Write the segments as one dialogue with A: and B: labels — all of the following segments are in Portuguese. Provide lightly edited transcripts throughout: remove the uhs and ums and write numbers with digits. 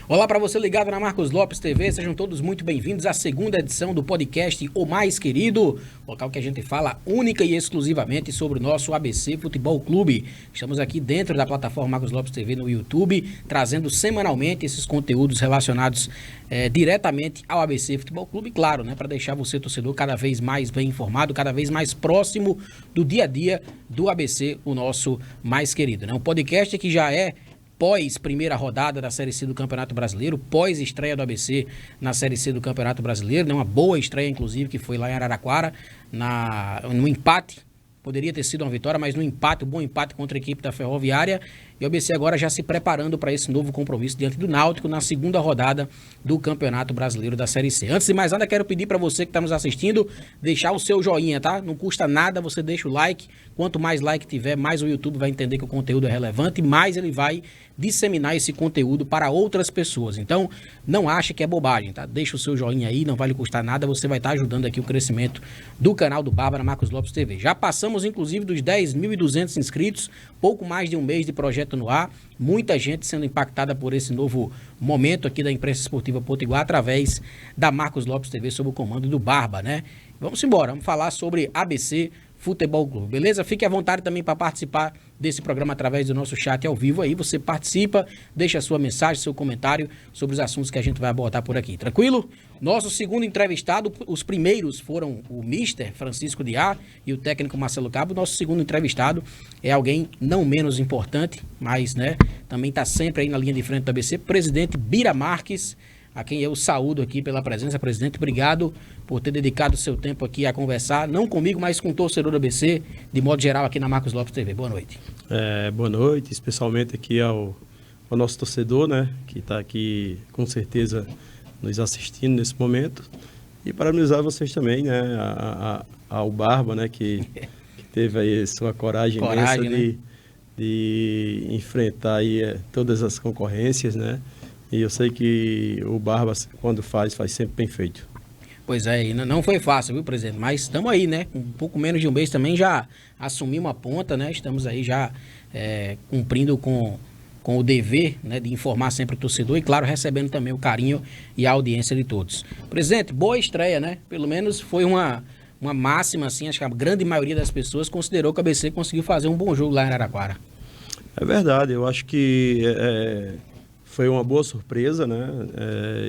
A: Olá para você ligado na Marcos Lopes TV, sejam todos muito bem-vindos à segunda edição do podcast O Mais Querido, local que a gente fala única e exclusivamente sobre o nosso ABC Futebol Clube. Estamos aqui dentro da plataforma Marcos Lopes TV no YouTube, trazendo semanalmente esses conteúdos relacionados diretamente ao ABC Futebol Clube, claro, para deixar você, torcedor, cada vez mais bem informado, cada vez mais próximo do dia a dia do ABC, o nosso mais querido. Um podcast que já é pós primeira rodada da Série C do Campeonato Brasileiro, pós estreia do ABC na Série C do Campeonato Brasileiro, uma boa estreia inclusive que foi lá em Araraquara, no empate, poderia ter sido uma vitória, mas no empate, um bom empate contra a equipe da Ferroviária, e o ABC agora já se preparando para esse novo compromisso diante do Náutico na segunda rodada do Campeonato Brasileiro da Série C. Antes de mais nada, quero pedir para você que está nos assistindo, deixar o seu joinha, tá? Não custa nada, você deixa o like, quanto mais like tiver, mais o YouTube vai entender que o conteúdo é relevante, mais ele vai disseminar esse conteúdo para outras pessoas. Então, não ache que é bobagem, tá? Deixa o seu joinha aí, não vai lhe custar nada, você vai estar ajudando aqui o crescimento do canal do Bárbara Marcos Lopes TV. Já passamos, inclusive, dos 10.200 inscritos, pouco mais de um mês de projeto no ar, muita gente sendo impactada por esse novo momento aqui da imprensa esportiva potiguar através da Marcos Lopes TV sob o comando do Barba, Vamos embora, vamos falar sobre ABC Futebol Clube, beleza? Fique à vontade também para participar desse programa através do nosso chat ao vivo aí, você participa, deixa a sua mensagem, seu comentário sobre os assuntos que a gente vai abordar por aqui, tranquilo? Nosso segundo entrevistado, os primeiros foram o Mister Francisco Diá e o técnico Marcelo Cabo. Nosso segundo entrevistado é alguém não menos importante, mas também está sempre aí na linha de frente do ABC, presidente Bira Marques, a quem eu saúdo aqui pela presença. Presidente, obrigado por ter dedicado o seu tempo aqui a conversar, não comigo, mas com o torcedor do ABC, de modo geral, aqui na Marcos Lopes TV. Boa noite.
B: Boa noite, especialmente aqui ao nosso torcedor, que está aqui com certeza nos assistindo nesse momento. E parabenizar vocês também, ao Barba, que teve aí sua coragem imensa de enfrentar aí todas as concorrências, E eu sei que o Barba, quando faz sempre bem feito.
A: Pois é, não foi fácil, viu, presidente? Mas estamos aí, Com um pouco menos de um mês também já assumimos uma ponta, Estamos aí já cumprindo com o dever, de informar sempre o torcedor e, claro, recebendo também o carinho e a audiência de todos. Presidente, boa estreia, Pelo menos foi uma máxima, assim, acho que a grande maioria das pessoas considerou que o ABC conseguiu fazer um bom jogo lá em Araraquara.
B: É verdade, eu acho que foi uma boa surpresa,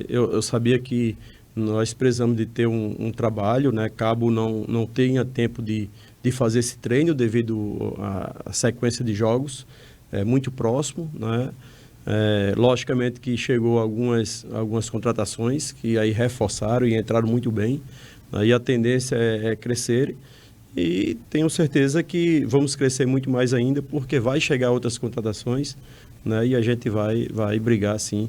B: Eu sabia que nós precisamos de ter um trabalho, Cabo não tinha tempo de fazer esse treino devido à sequência de jogos, muito próximo, Logicamente que chegou algumas contratações que aí reforçaram e entraram muito bem, e a tendência é crescer. E tenho certeza que vamos crescer muito mais ainda, porque vai chegar outras contratações, e a gente vai brigar, sim,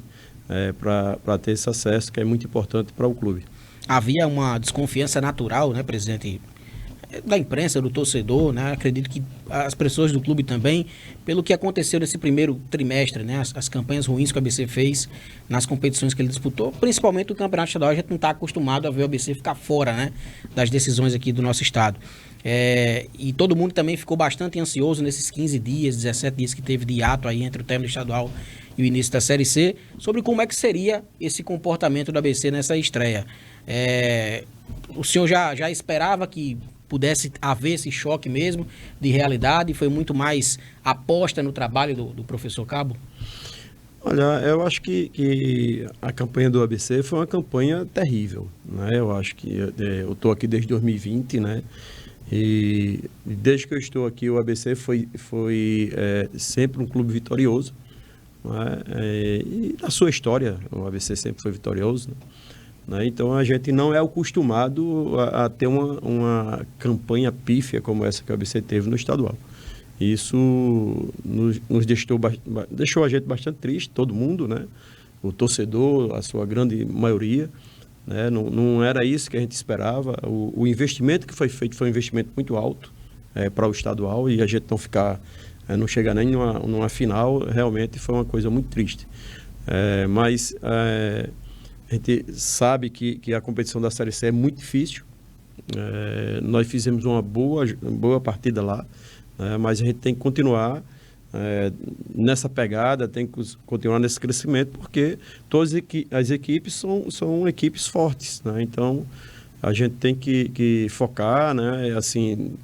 B: para ter esse acesso, que é muito importante para o clube.
A: Havia uma desconfiança natural, presidente, da imprensa, do torcedor, Acredito que as pessoas do clube também, pelo que aconteceu nesse primeiro trimestre, as campanhas ruins que o ABC fez nas competições que ele disputou, principalmente o Campeonato Estadual. A gente não está acostumado a ver o ABC ficar fora, das decisões aqui do nosso estado. E todo mundo também ficou bastante ansioso nesses 15 dias, 17 dias que teve de hiato aí entre o término estadual e o início da Série C, sobre como é que seria esse comportamento do ABC nessa estreia. O senhor já esperava que pudesse haver esse choque mesmo de realidade? Foi muito mais aposta no trabalho do professor Cabo?
B: Olha, eu acho que a campanha do ABC foi uma campanha terrível, Eu acho que eu estou aqui desde 2020, E desde que eu estou aqui, o ABC foi sempre um clube vitorioso, E na sua história, o ABC sempre foi vitorioso, Então a gente não é acostumado a ter uma campanha pífia como essa que o ABC teve no estadual. Isso nos deixou a gente bastante triste, todo mundo, O torcedor, a sua grande maioria, Não era isso que a gente esperava. O investimento que foi feito foi um investimento muito alto para o estadual, e a gente não chegar nem numa final, realmente foi uma coisa muito triste. Mas a gente sabe que a competição da Série C é muito difícil. Nós fizemos uma boa partida lá, mas a gente tem que continuar nessa pegada, tem que continuar nesse crescimento, porque todas as equipes são equipes fortes, né? Então, a gente tem que focar, né? Assim,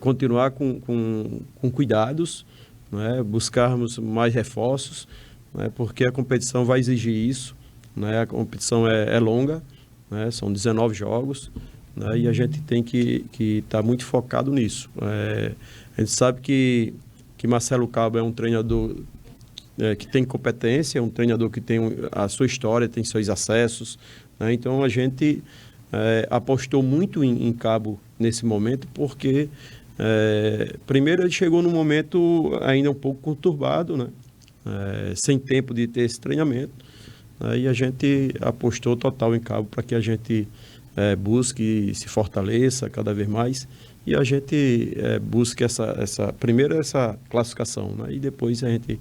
B: continuar com cuidados, né? Buscarmos mais reforços, né? Porque a competição vai exigir isso, né? A competição é longa, né? São 19 jogos, né? E a gente tem que estar muito focado nisso. A gente sabe que Marcelo Cabo é um treinador que tem competência, é um treinador que tem a sua história, tem seus acessos, né? Então a gente apostou muito em Cabo nesse momento, porque primeiro ele chegou num momento ainda um pouco conturbado, né? Sem tempo de ter esse treinamento, né? E a gente apostou total em Cabo para que a gente busque se fortaleça cada vez mais e a gente busque primeiro essa classificação, né? E depois a gente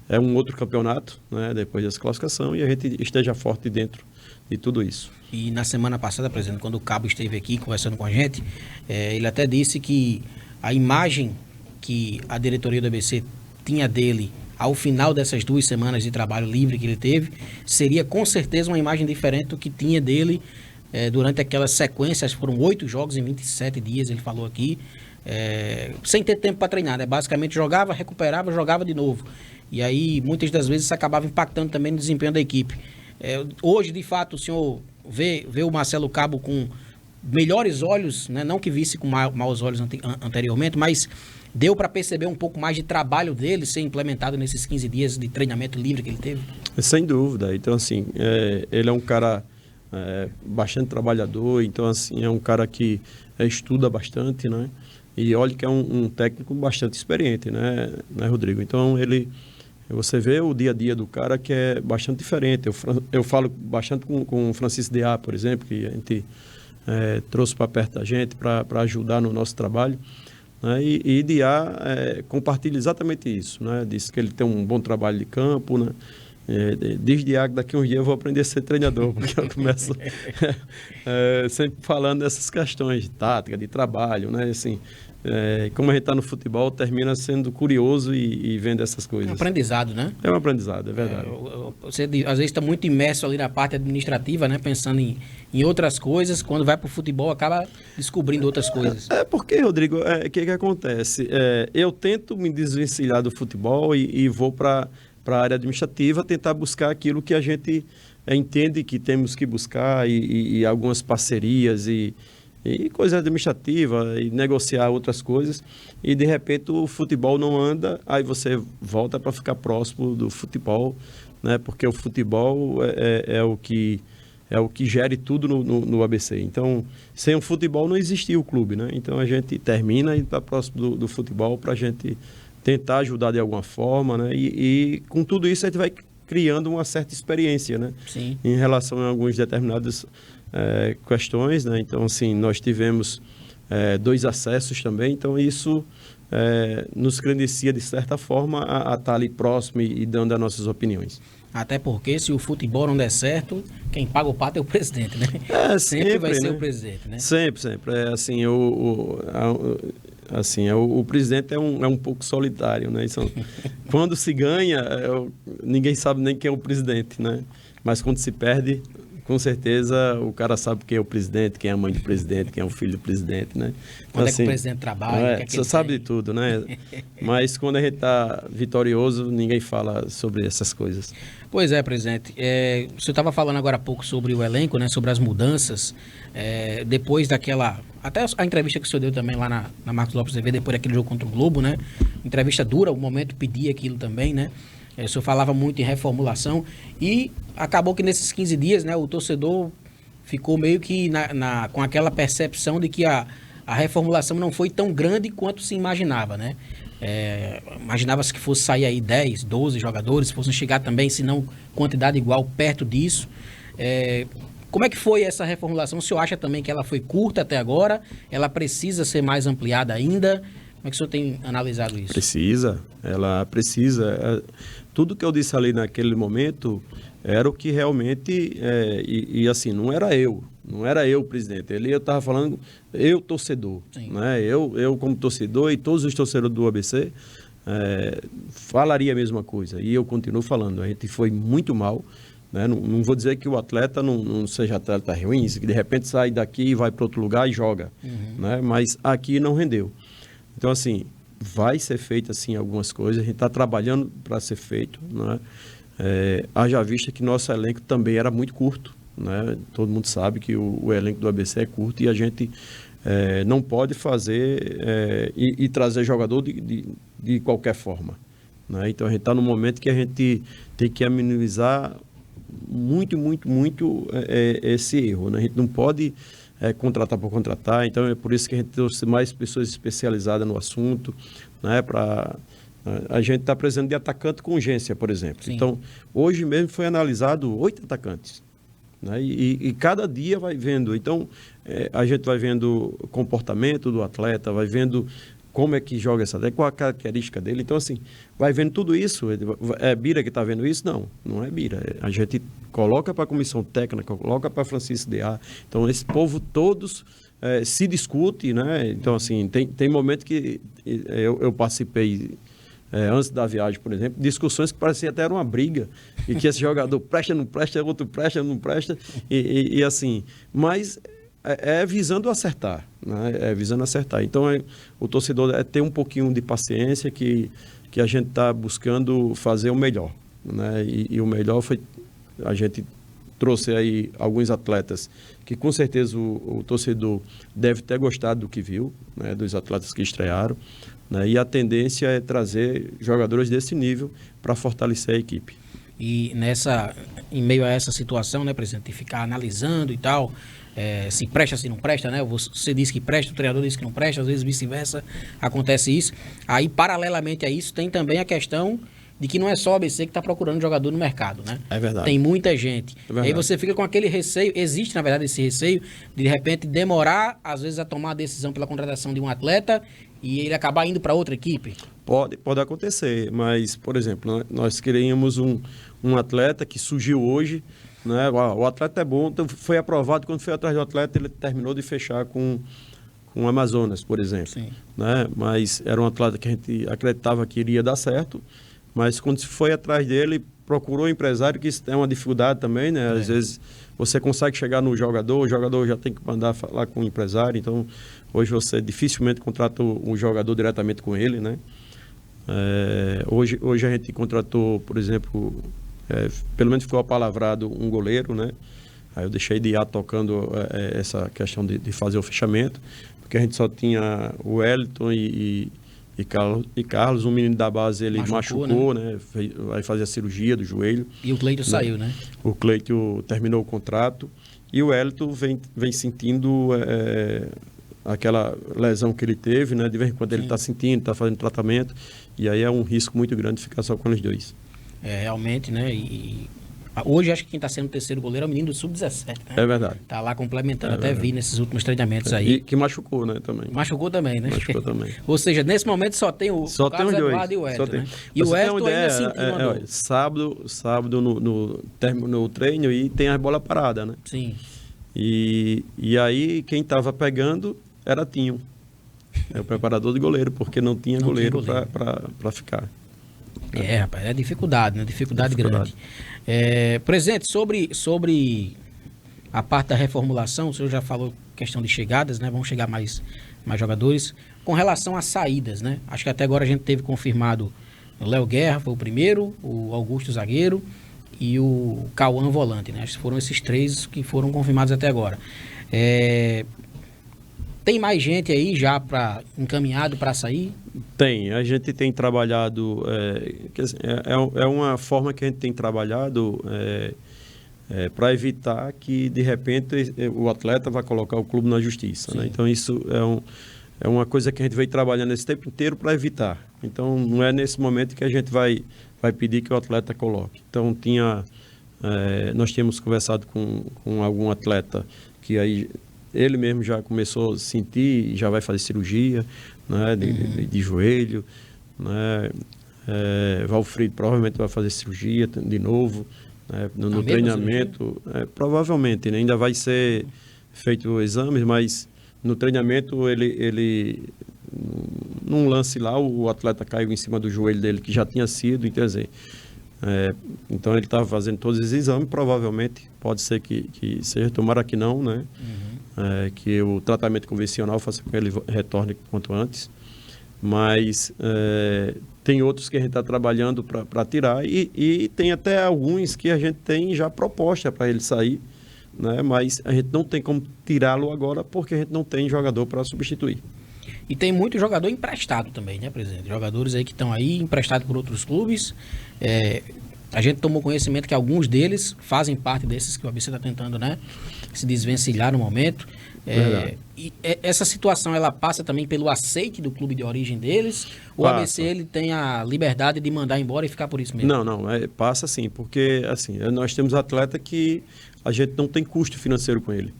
B: um outro campeonato, né? Depois dessa classificação, e a gente esteja forte dentro de tudo isso.
A: E na semana passada, por exemplo, quando o Cabo esteve aqui conversando com a gente, ele até disse que a imagem que a diretoria do ABC tinha dele ao final dessas 2 semanas de trabalho livre que ele teve, seria com certeza uma imagem diferente do que tinha dele durante aquelas sequências. Foram 8 jogos em 27 dias, ele falou aqui, sem ter tempo para treinar, né? Basicamente jogava, recuperava, jogava de novo. E aí, muitas das vezes, isso acabava impactando também no desempenho da equipe. Hoje, de fato, o senhor vê o Marcelo Cabo com melhores olhos, né? Não que visse com maus olhos anteriormente, mas deu para perceber um pouco mais de trabalho dele ser implementado nesses 15 dias de treinamento livre que ele teve?
B: Sem dúvida. Então, assim, ele é um cara bastante trabalhador, então, assim, é um cara que estuda bastante, né? E olha que é um técnico bastante experiente, né, Rodrigo? Então, você vê o dia a dia do cara que é bastante diferente. Eu falo bastante com o Francisco Deá, por exemplo, que a gente trouxe para perto da gente para ajudar no nosso trabalho, né? E Deá compartilha exatamente isso, né? Disse que ele tem um bom trabalho de campo, né? Diz Deá que daqui a uns dias eu vou aprender a ser treinador, porque eu começo sempre falando dessas questões de tática, de trabalho, né? Assim, como a gente está no futebol, termina sendo curioso e vendo essas coisas.
A: É um aprendizado, né?
B: É um aprendizado, é verdade.
A: Você às vezes está muito imerso ali na parte administrativa, né? Pensando em outras coisas. Quando vai para o futebol, acaba descobrindo outras coisas.
B: Porque, Rodrigo, o que acontece? Eu tento me desvencilhar do futebol e vou para a área administrativa tentar buscar aquilo que a gente entende que temos que buscar e algumas parcerias e coisa administrativa e negociar outras coisas, e de repente o futebol não anda, aí você volta para ficar próximo do futebol, né? Porque o futebol é o que gere tudo no ABC. Então, sem o futebol não existia o clube, né? Então a gente termina e está próximo do futebol para a gente tentar ajudar de alguma forma, né? E com tudo isso a gente vai criando uma certa experiência, né?
A: Sim.
B: Em relação a alguns determinados questões, né? Então, assim, nós tivemos 2 acessos também, então isso nos credencia, de certa forma, a estar ali próximo e dando as nossas opiniões.
A: Até porque, se o futebol não der certo, quem paga o pato é o presidente, né? Sempre vai ser, né? O presidente, né?
B: Sempre. O presidente é um pouco solitário, né? Quando se ganha, ninguém sabe nem quem é o presidente, né? Mas quando se perde, com certeza o cara sabe quem é o presidente, quem é a mãe do presidente, quem é o filho do presidente, né?
A: Quando que o presidente trabalha,
B: você sabe de tudo, né? Mas quando a gente está vitorioso, ninguém fala sobre essas coisas.
A: Pois é, presidente. O senhor estava falando agora há pouco sobre o elenco, né? Sobre as mudanças. Depois daquela... Até a entrevista que o senhor deu também lá na Marcos Lopes TV, depois daquele jogo contra o Globo, né? Entrevista dura, o momento pedia aquilo também, né? O senhor falava muito em reformulação e acabou que nesses 15 dias, né, o torcedor ficou meio que com aquela percepção de que a reformulação não foi tão grande quanto se imaginava, né? Imaginava-se que fosse sair aí 10, 12 jogadores, fossem chegar também, se não quantidade igual, perto disso. Como é que foi essa reformulação? O senhor acha também que ela foi curta até agora? Ela precisa ser mais ampliada ainda? Como é que o senhor tem analisado isso?
B: Ela precisa. Tudo que eu disse ali naquele momento era o que realmente, assim, não era eu presidente, eu estava falando, eu torcedor, né? Eu como torcedor e todos os torcedores do ABC, falaria a mesma coisa. E eu continuo falando, a gente foi muito mal. Né? Não vou dizer que o atleta não seja atleta ruim, que de repente sai daqui e vai para outro lugar e joga. Né? Mas aqui não rendeu. Então, assim, vai ser feito assim, algumas coisas. A gente está trabalhando para ser feito. Né? Haja vista que nosso elenco também era muito curto. Né? Todo mundo sabe que o elenco do ABC é curto e a gente não pode fazer e trazer jogador de qualquer forma. Né? Então a gente está num momento que a gente tem que amenizar muito esse erro. Né? A gente não pode contratar por contratar, então é por isso que a gente trouxe mais pessoas especializadas no assunto, né? A gente está precisando de atacante com urgência, por exemplo. Sim. Então, hoje mesmo foi analisado 8 atacantes. Né? E cada dia vai vendo. Então, a gente vai vendo o comportamento do atleta, vai vendo como é que joga essa atleta, qual a característica dele. Então, assim, vai vendo tudo isso. É Bira que está vendo isso? Não é Bira. A gente coloca para a comissão técnica, coloca para Francisco D.A. Então, esse povo todos se discute, né? Então, assim, tem momento que eu participei... antes da viagem, por exemplo, discussões que pareciam até uma briga, e que esse jogador presta, não presta, outro presta, não presta, e assim, mas visando acertar, né? Visando acertar. Então, o torcedor ter um pouquinho de paciência que a gente está buscando fazer o melhor, né? E o melhor foi, a gente trouxe aí alguns atletas que com certeza o torcedor deve ter gostado do que viu, né? Dos atletas que estrearam. Né? E a tendência é trazer jogadores desse nível para fortalecer a equipe.
A: E em meio a essa situação, né, presidente, de ficar analisando e tal, se presta, se não presta, né? Você diz que presta, o treinador diz que não presta, às vezes vice-versa, acontece isso. Aí, paralelamente a isso, tem também a questão de que não é só o ABC que está procurando jogador no mercado, né?
B: É verdade.
A: Tem muita gente. Aí você fica com aquele receio, existe, na verdade, esse receio de repente, demorar, às vezes, a tomar a decisão pela contratação de um atleta e ele acabar indo para outra equipe?
B: Pode acontecer, mas, por exemplo, nós queríamos um atleta que surgiu hoje, né? O atleta é bom, então foi aprovado, quando foi atrás do atleta, ele terminou de fechar com o Amazonas, por exemplo.
A: Sim.
B: Né? Mas era um atleta que a gente acreditava que iria dar certo, mas quando se foi atrás dele, procurou um empresário, que isso é uma dificuldade também, né? Às vezes você consegue chegar no jogador, o jogador já tem que mandar falar com o empresário, então hoje você dificilmente contrata o jogador diretamente com ele, né? Hoje a gente contratou, por exemplo, pelo menos ficou apalavrado um goleiro, né? Aí eu deixei de ir tocando essa questão de fazer o fechamento, porque a gente só tinha o Wellington e Carlos, um menino da base, ele machucou, né? Vai fazer a cirurgia do joelho.
A: E o Cleito saiu, né?
B: O Cleito terminou o contrato e o Wellington vem sentindo aquela lesão que ele teve, né? De vez em quando ele está sentindo, está fazendo tratamento, e aí é um risco muito grande ficar só com os dois.
A: Realmente, né? Hoje acho que quem está sendo o terceiro goleiro é o menino do Sub-17, né?
B: É verdade.
A: Está lá complementando, até vi nesses últimos treinamentos aí.
B: E que machucou, né, também.
A: Machucou também, né?
B: Machucou também.
A: Ou seja, nesse momento só tem o Carlos Eduardo e o Wellington, né? E o Wellington ainda sentindo
B: sábado no treino e tem as bolas paradas, né?
A: Sim.
B: E aí quem estava pegando era Tinho, o preparador de goleiro, porque não tinha goleiro para ficar.
A: Rapaz, é dificuldade, né? Dificuldade grande. Presidente, sobre a parte da reformulação, o senhor já falou questão de chegadas, né? Vão chegar mais jogadores. Com relação às saídas, né? Acho que até agora a gente teve confirmado o Léo Guerra, foi o primeiro, o Augusto zagueiro e o Cauã volante, né? Acho que foram esses 3 que foram confirmados até agora. Tem mais gente aí já encaminhado para sair?
B: Tem, a gente tem trabalhado, é uma forma que a gente tem trabalhado para evitar que, de repente, o atleta vai colocar o clube na justiça. Né? Então, isso é uma coisa que a gente veio trabalhando esse tempo inteiro para evitar. Então, não é nesse momento que a gente vai pedir que o atleta coloque. Então, nós tínhamos conversado com algum atleta que aí ele mesmo já começou a sentir, já vai fazer cirurgia, né, de joelho, né? Valfrido provavelmente vai fazer cirurgia de novo, né, no treinamento, provavelmente, né, ainda vai ser feito exames, mas no treinamento ele num lance lá, o atleta caiu em cima do joelho dele, que já tinha sido, então, então ele estava fazendo todos os exames, provavelmente pode ser que seja, tomara que não, né? Que o tratamento convencional faça com que ele retorne quanto antes. Mas tem outros que a gente está trabalhando para tirar e tem até alguns que a gente tem já proposta para ele sair, né? Mas a gente não tem como tirá-lo agora porque a gente não tem jogador para substituir.
A: E tem muito jogador emprestado também, né, presidente? Jogadores aí que estão aí emprestados por outros clubes. A gente tomou conhecimento que alguns deles fazem parte desses que o ABC está tentando, né, se desvencilhar no momento. E essa situação, ela passa também pelo aceite do clube de origem deles? Ou o ABC ele tem a liberdade de mandar embora e ficar por isso mesmo?
B: Não, passa sim, porque assim, nós temos atleta que a gente não tem custo financeiro com ele,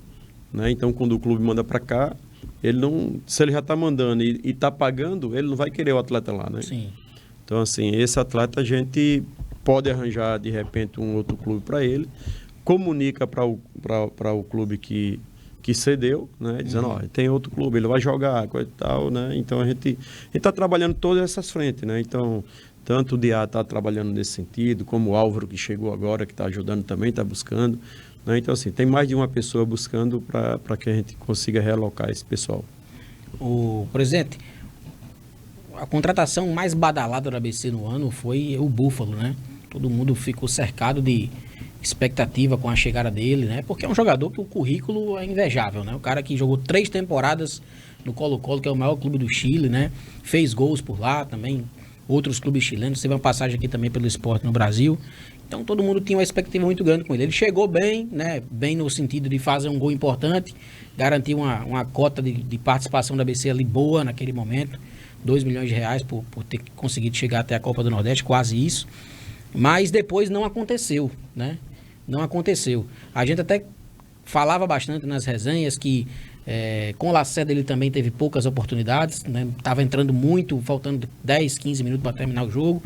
B: né? Então, quando o clube manda para cá, ele não, se ele já está mandando e está pagando, ele não vai querer o atleta lá, né?
A: Sim.
B: Então, assim, esse atleta a gente pode arranjar, de repente, um outro clube para ele, comunica para o clube que cedeu, né? Dizendo, ó, tem outro clube, ele vai jogar, coisa e tal, né? Então, a gente está trabalhando todas essas frentes, né? Então, tanto o DA está trabalhando nesse sentido, como o Álvaro, que chegou agora, que está ajudando também, está buscando, né? Então, assim, tem mais de uma pessoa buscando para que a gente consiga realocar esse pessoal.
A: O presidente, a contratação mais badalada do ABC no ano foi o Búfalo, né? Todo mundo ficou cercado de expectativa com a chegada dele, né? Porque é um jogador que o currículo é invejável, né? O cara que jogou 3 temporadas no Colo-Colo, que é o maior clube do Chile, né? Fez gols por lá também, outros clubes chilenos, teve uma passagem aqui também pelo Sport no Brasil. Então todo mundo tinha uma expectativa muito grande com ele. Ele chegou bem, né? Bem no sentido de fazer um gol importante, garantiu uma cota de participação da ABC ali boa naquele momento, R$2 milhões por ter conseguido chegar até a Copa do Nordeste, quase isso. Mas depois não aconteceu, né? Não aconteceu. A gente até falava bastante nas resenhas que com o Lacerda ele também teve poucas oportunidades, né? Tava entrando muito, faltando 10, 15 minutos para terminar o jogo.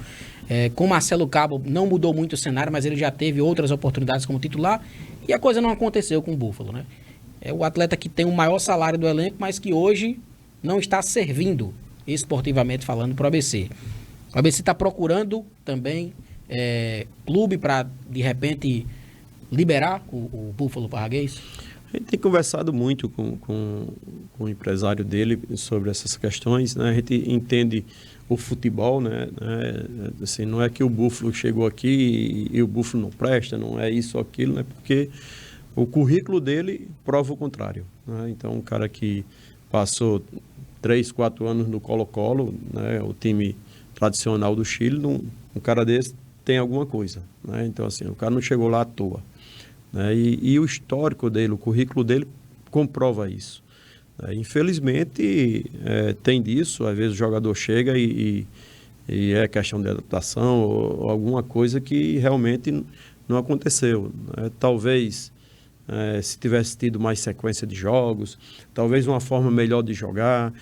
A: Com o Marcelo Cabo não mudou muito o cenário, mas ele já teve outras oportunidades como titular e a coisa não aconteceu com o Búfalo, né? É o atleta que tem o maior salário do elenco, mas que hoje não está servindo, esportivamente falando, para o ABC. O ABC está procurando também clube para, de repente, liberar o Búfalo Parraguês?
B: A gente tem conversado muito com o empresário dele sobre essas questões, né? A gente entende o futebol, né? Assim, não é que o Búfalo chegou aqui e o Búfalo não presta, não é isso ou aquilo, né? Porque o currículo dele prova o contrário, né? Então, um cara que passou 3, 4 anos no Colo-Colo, né? O time tradicional do Chile, um cara desse tem alguma coisa, né? Então, assim, o cara não chegou lá à toa, né? E o histórico dele, o currículo dele comprova isso. Infelizmente, tem disso, às vezes o jogador chega e é questão de adaptação ou alguma coisa que realmente não aconteceu, né? Talvez, se tivesse tido mais sequência de jogos, talvez uma forma melhor de jogar,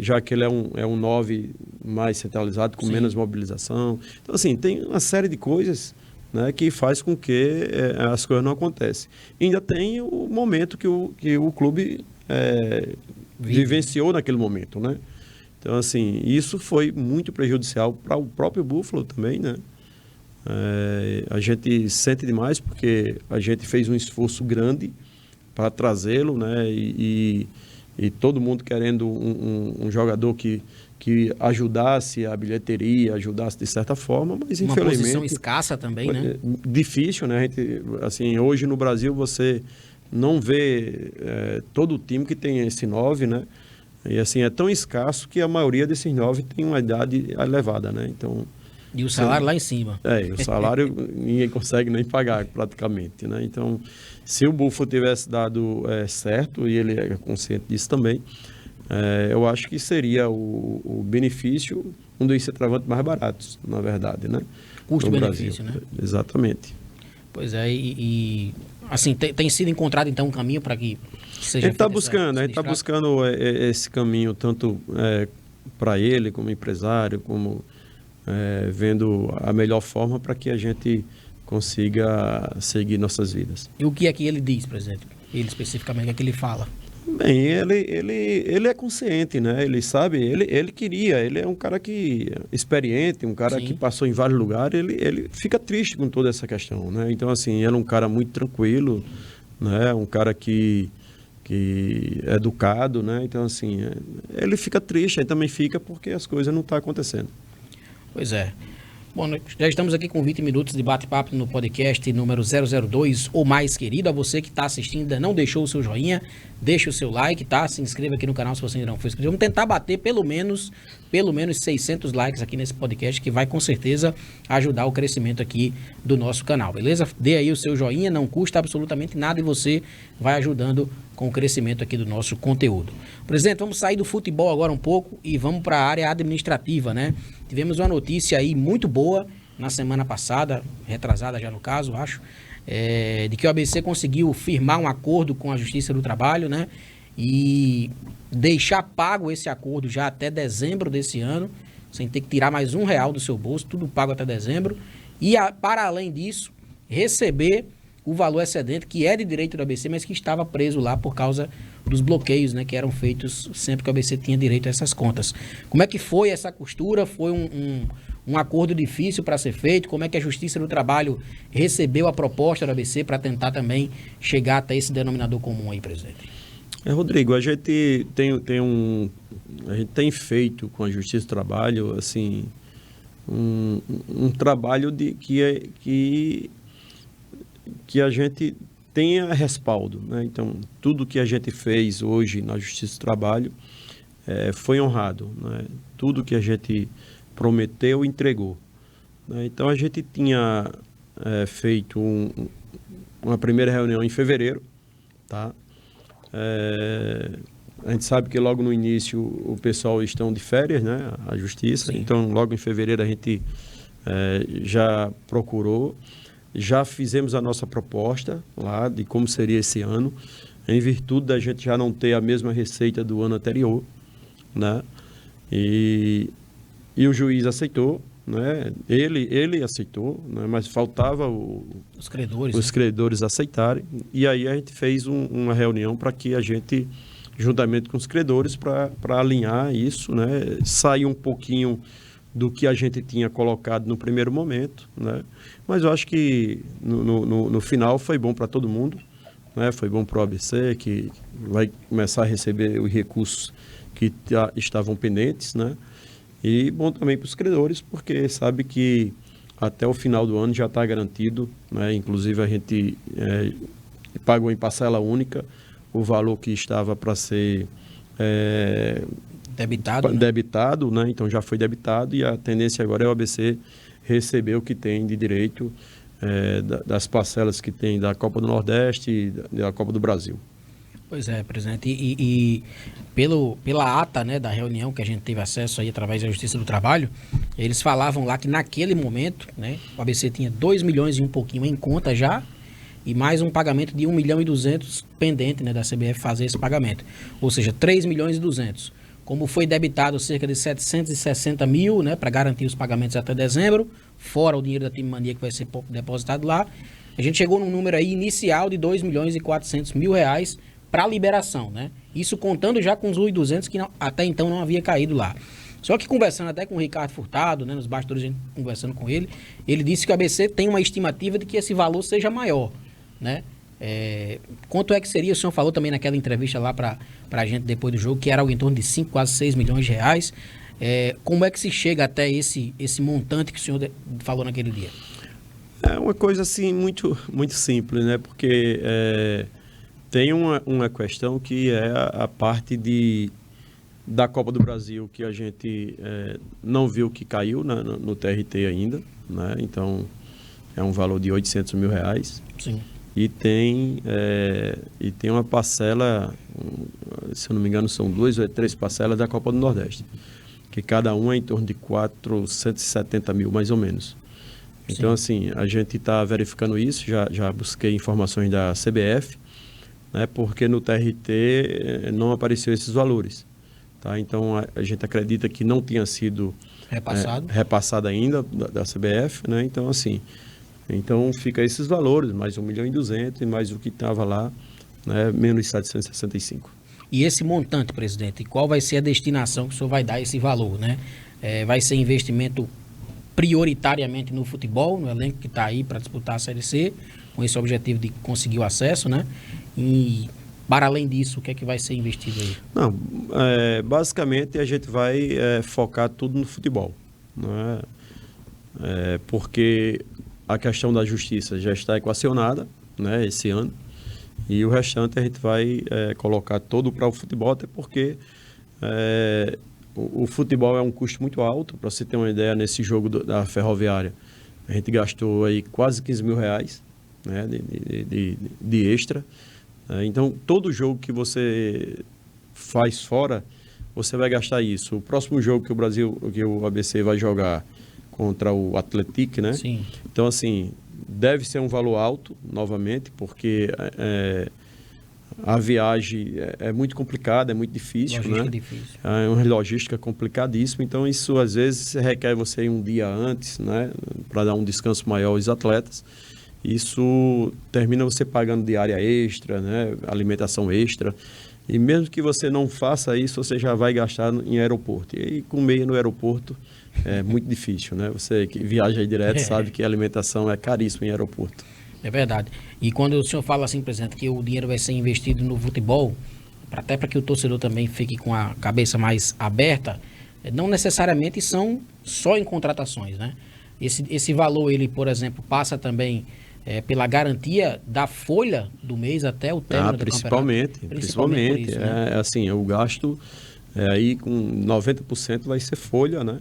B: já que ele é um 9 mais centralizado, com menos mobilização. Então, assim, tem uma série de coisas, né, que faz com que as coisas não aconteçam. E ainda tem o momento que o clube vivenciou naquele momento, né? Então, assim, isso foi muito prejudicial para o próprio Búfalo também, né? A gente sente demais porque a gente fez um esforço grande para trazê-lo, né? E todo mundo querendo um jogador que ajudasse a bilheteria, ajudasse de certa forma, mas
A: uma
B: infelizmente...
A: Uma posição escassa também, né?
B: Difícil, né? A gente, assim, hoje no Brasil você não vê todo o time que tem esse 9, né? E assim, é tão escasso que a maioria desses 9 tem uma idade elevada, né? Então...
A: E o salário lá em cima.
B: E o salário ninguém consegue nem pagar praticamente, né? Então, se o Búfalo tivesse dado certo, e ele é consciente disso também, eu acho que seria o benefício, um dos centroavantes mais baratos, na verdade, né?
A: Custo-benefício, né?
B: Exatamente.
A: Pois é, assim, tem sido encontrado então um caminho para que seja...
B: A gente está buscando esse caminho, tanto para ele, como empresário, como vendo a melhor forma para que a gente consiga seguir nossas vidas.
A: E o que é que ele diz, presidente? Ele especificamente, o que é que ele fala?
B: Bem, ele é consciente, né? Ele sabe, ele queria, ele é um cara que experiente, um cara
A: Sim.
B: que passou em vários lugares, ele fica triste com toda essa questão, né? Então, assim, ele é um cara muito tranquilo, né? Um cara que é educado, né? Então, assim, ele fica triste, aí também fica porque as coisas não estão acontecendo.
A: Pois é. Bom, nós já estamos aqui com 20 minutos de bate-papo no podcast número 002, o mais querido. A você que está assistindo, ainda não deixou o seu joinha, deixa o seu like, tá? Se inscreva aqui no canal se você ainda não for inscrito. Vamos tentar bater pelo menos 600 likes aqui nesse podcast, que vai com certeza ajudar o crescimento aqui do nosso canal, beleza? Dê aí o seu joinha, não custa absolutamente nada e você vai ajudando com o crescimento aqui do nosso conteúdo. Presidente, vamos sair do futebol agora um pouco e vamos para a área administrativa, né? Tivemos uma notícia aí muito boa na semana passada, retrasada já no caso, acho, de que o ABC conseguiu firmar um acordo com a Justiça do Trabalho, né? E deixar pago esse acordo já até dezembro desse ano, sem ter que tirar mais R$1 do seu bolso, tudo pago até dezembro. E para além disso, receber o valor excedente, que é de direito do ABC, mas que estava preso lá por causa dos bloqueios, né, que eram feitos sempre que o ABC tinha direito a essas contas. Como é que foi essa costura? Foi um acordo difícil para ser feito? Como é que a Justiça do Trabalho recebeu a proposta do ABC para tentar também chegar até esse denominador comum aí, presidente?
B: Rodrigo, a gente tem feito com a Justiça do Trabalho, assim, um trabalho que a gente tenha respaldo, né? Então, tudo que a gente fez hoje na Justiça do Trabalho foi honrado, né? Tudo que a gente prometeu, entregou, né? Então, a gente tinha feito uma primeira reunião em fevereiro, tá? A gente sabe que logo no início o pessoal estão de férias, né? A Justiça. Sim. Então, logo em fevereiro a gente já procurou. Já fizemos a nossa proposta lá de como seria esse ano, em virtude da gente já não ter a mesma receita do ano anterior, né? E o juiz aceitou, né? Ele aceitou, né? Mas faltava os credores aceitarem. E aí a gente fez uma reunião para que a gente, juntamente com os credores, para alinhar isso, né? Sair um pouquinho do que a gente tinha colocado no primeiro momento, né? Mas eu acho que no final foi bom para todo mundo, né? Foi bom para o ABC, que vai começar a receber os recursos que estavam pendentes, né? E bom também para os credores, porque sabe que até o final do ano já está garantido, né? Inclusive a gente pagou em parcela única o valor que estava para ser debitado, né? Então já foi debitado e a tendência agora é o ABC receber o que tem de direito das parcelas que tem da Copa do Nordeste e da Copa do Brasil.
A: Pois é, presidente, e pela ata, né, da reunião que a gente teve acesso aí através da Justiça do Trabalho, eles falavam lá que naquele momento, né, o ABC tinha 2 milhões e um pouquinho em conta já, e mais um pagamento de 1 milhão e 200 pendente, né, da CBF fazer esse pagamento, ou seja, 3 milhões e 200. Como foi debitado cerca de 760 mil, né, para garantir os pagamentos até dezembro, fora o dinheiro da Time Mania que vai ser depositado lá, a gente chegou num número aí inicial de 2 milhões e 400 mil reais para liberação, né? Isso contando já com os 1.200 que até então não havia caído lá. Só que conversando até com o Ricardo Furtado, né, nos bastidores, a gente conversando com ele, ele disse que o ABC tem uma estimativa de que esse valor seja maior, né? Quanto é que seria, o senhor falou também naquela entrevista lá para a gente depois do jogo, que era algo em torno de 5, quase 6 milhões de reais. Como é que se chega até esse montante que o senhor falou naquele dia?
B: É uma coisa assim muito, muito simples, né? Porque tem uma questão que é a parte da Copa do Brasil, que a gente não viu que caiu no TRT ainda, né? Então é um valor de 800 mil reais.
A: Sim.
B: E tem uma parcela, se eu não me engano, são 2 ou 3 parcelas da Copa do Nordeste, que cada uma é em torno de 470 mil, mais ou menos. Então, sim, assim, a gente está verificando isso, já busquei informações da CBF, né, porque no TRT não apareceu esses valores. Tá? Então, a gente acredita que não tinha sido repassado ainda da CBF, né? Então, assim... Então, fica esses valores, mais 1 milhão e 200 e mais o que estava lá, né, menos 765.
A: E esse montante, presidente, qual vai ser a destinação que o senhor vai dar esse valor, né? Vai ser investimento prioritariamente no futebol, no elenco que está aí para disputar a Série C, com esse objetivo de conseguir o acesso, né? E, para além disso, o que é que vai ser investido aí?
B: Não, basicamente a gente vai focar tudo no futebol, né? Porque a questão da justiça já está equacionada, né, esse ano, e o restante a gente vai colocar todo para o futebol, até porque o futebol é um custo muito alto. Para você ter uma ideia, nesse jogo da Ferroviária, a gente gastou aí quase 15 mil reais, né, de extra. Então, todo jogo que você faz fora, você vai gastar isso. O próximo jogo que o ABC vai jogar contra o Atlético, né?
A: Sim.
B: Então, assim, deve ser um valor alto, novamente, porque a viagem é muito complicada, é muito difícil,
A: Logística
B: né?
A: difícil.
B: É uma logística complicadíssima, então isso às vezes requer você ir um dia antes, né? Para dar um descanso maior aos atletas. Isso termina você pagando diária extra, né? Alimentação extra. E mesmo que você não faça isso, você já vai gastar em aeroporto. E comer no aeroporto é muito difícil, né? Você que viaja aí direto sabe que a alimentação é caríssima em aeroporto.
A: É verdade. E quando o senhor fala assim, presidente, que o dinheiro vai ser investido no futebol, até para que o torcedor também fique com a cabeça mais aberta, não necessariamente são só em contratações, né? Esse valor, ele, por exemplo, passa também pela garantia da folha do mês até o término do
B: principalmente,
A: campeonato.
B: Principalmente.
A: Isso, né?
B: Assim, o gasto aí com 90% vai ser folha, né?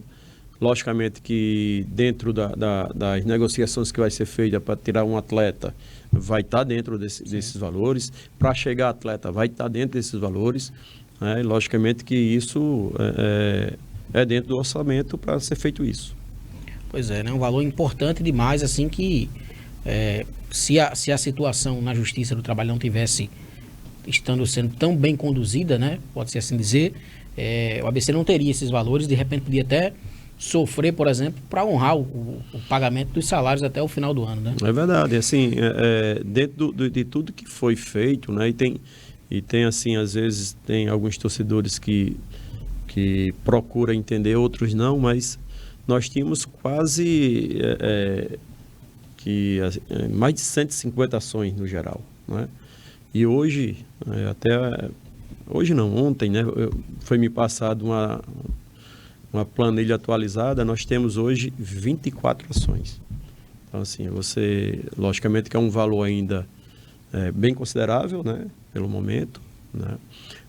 B: Logicamente que dentro das negociações que vai ser feita para tirar um atleta, vai estar dentro desses valores. Para chegar atleta, vai estar dentro desses valores. Né? E logicamente que isso é dentro do orçamento para ser feito isso.
A: Pois é, né? Um valor importante demais, assim, que se a situação na Justiça do Trabalho não tivesse estando sendo tão bem conduzida, né? Pode-se assim dizer, o ABC não teria esses valores, de repente podia até sofrer, por exemplo, para honrar o pagamento dos salários até o final do ano, né?
B: É verdade, assim, dentro de tudo que foi feito, né, e tem assim, às vezes tem alguns torcedores que procuram entender, outros não, mas nós tínhamos quase mais de 150 ações no geral, né? E hoje, hoje não, ontem, né, foi me passado uma planilha atualizada, nós temos hoje 24 ações. Então, assim, logicamente que é um valor ainda bem considerável, né, pelo momento, né,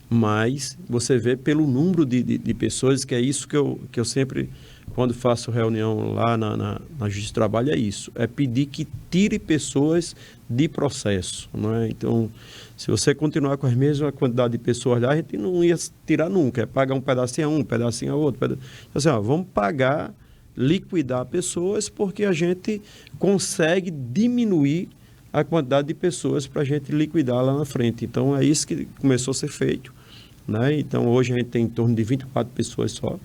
B: mas você vê pelo número de pessoas, que é isso que eu sempre, quando faço reunião lá na Justiça do Trabalho, é isso, é pedir que tire pessoas de processo, né? Então, se você continuar com a mesma quantidade de pessoas lá, a gente não ia tirar nunca, é pagar um pedacinho a um pedacinho a outro. Então, assim, vamos pagar, liquidar pessoas, porque a gente consegue diminuir a quantidade de pessoas para a gente liquidar lá na frente. Então, é isso que começou a ser feito, né? Então, hoje a gente tem em torno de 24 pessoas só,